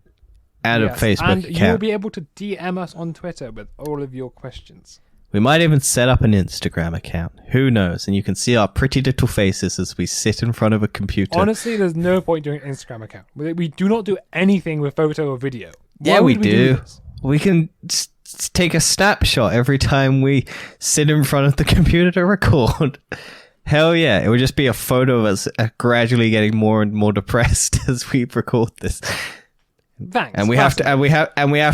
and a Facebook account. And you'll be able to DM us on Twitter with all of your questions. We might even set up an Instagram account. Who knows? And you can see our pretty little faces as we sit in front of a computer. Honestly, there's no point doing an Instagram account. We do not do anything with photo or video. Yeah, we do. We can take a snapshot every time we sit in front of the computer to record. Hell yeah. It would just be a photo of us gradually getting more and more depressed as we record this. Thanks. And we have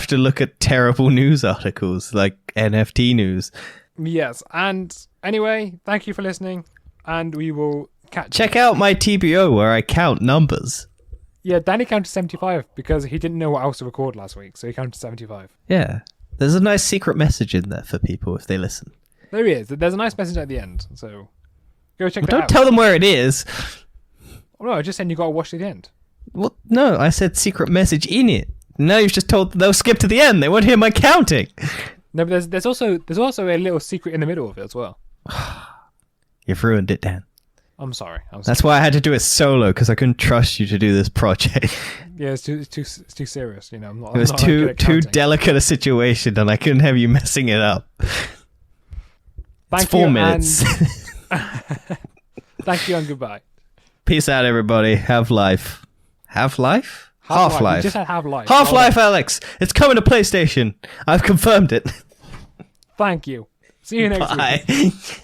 to look at terrible news articles like NFT news. Yes. And anyway, thank you for listening, and we will check out my TBO where I count numbers. Yeah, Danny counted 75 because he didn't know what else to record last week, so he counted 75. Yeah. There's a nice secret message in there for people if they listen. There is. There's a nice message at the end, so go check that out. Don't tell them where it is. Oh, no, I just said you got to watch to the end. Well, no, I said secret message in it. Now you've just told they'll skip to the end. They won't hear my counting. No, but there's also a little secret in the middle of it as well. You've ruined it, Dan. I'm sorry. That's why I had to do it solo, because I couldn't trust you to do this project. Yeah, it's too serious. You know, it was too delicate a situation, and I couldn't have you messing it up. It's 4 minutes. Thank you and goodbye. Peace out, everybody. Have life. Have life? Half-Life. You just said Half-Life. Half-Life, Alex. It's coming to PlayStation. I've confirmed it. Thank you. See you next week. Bye.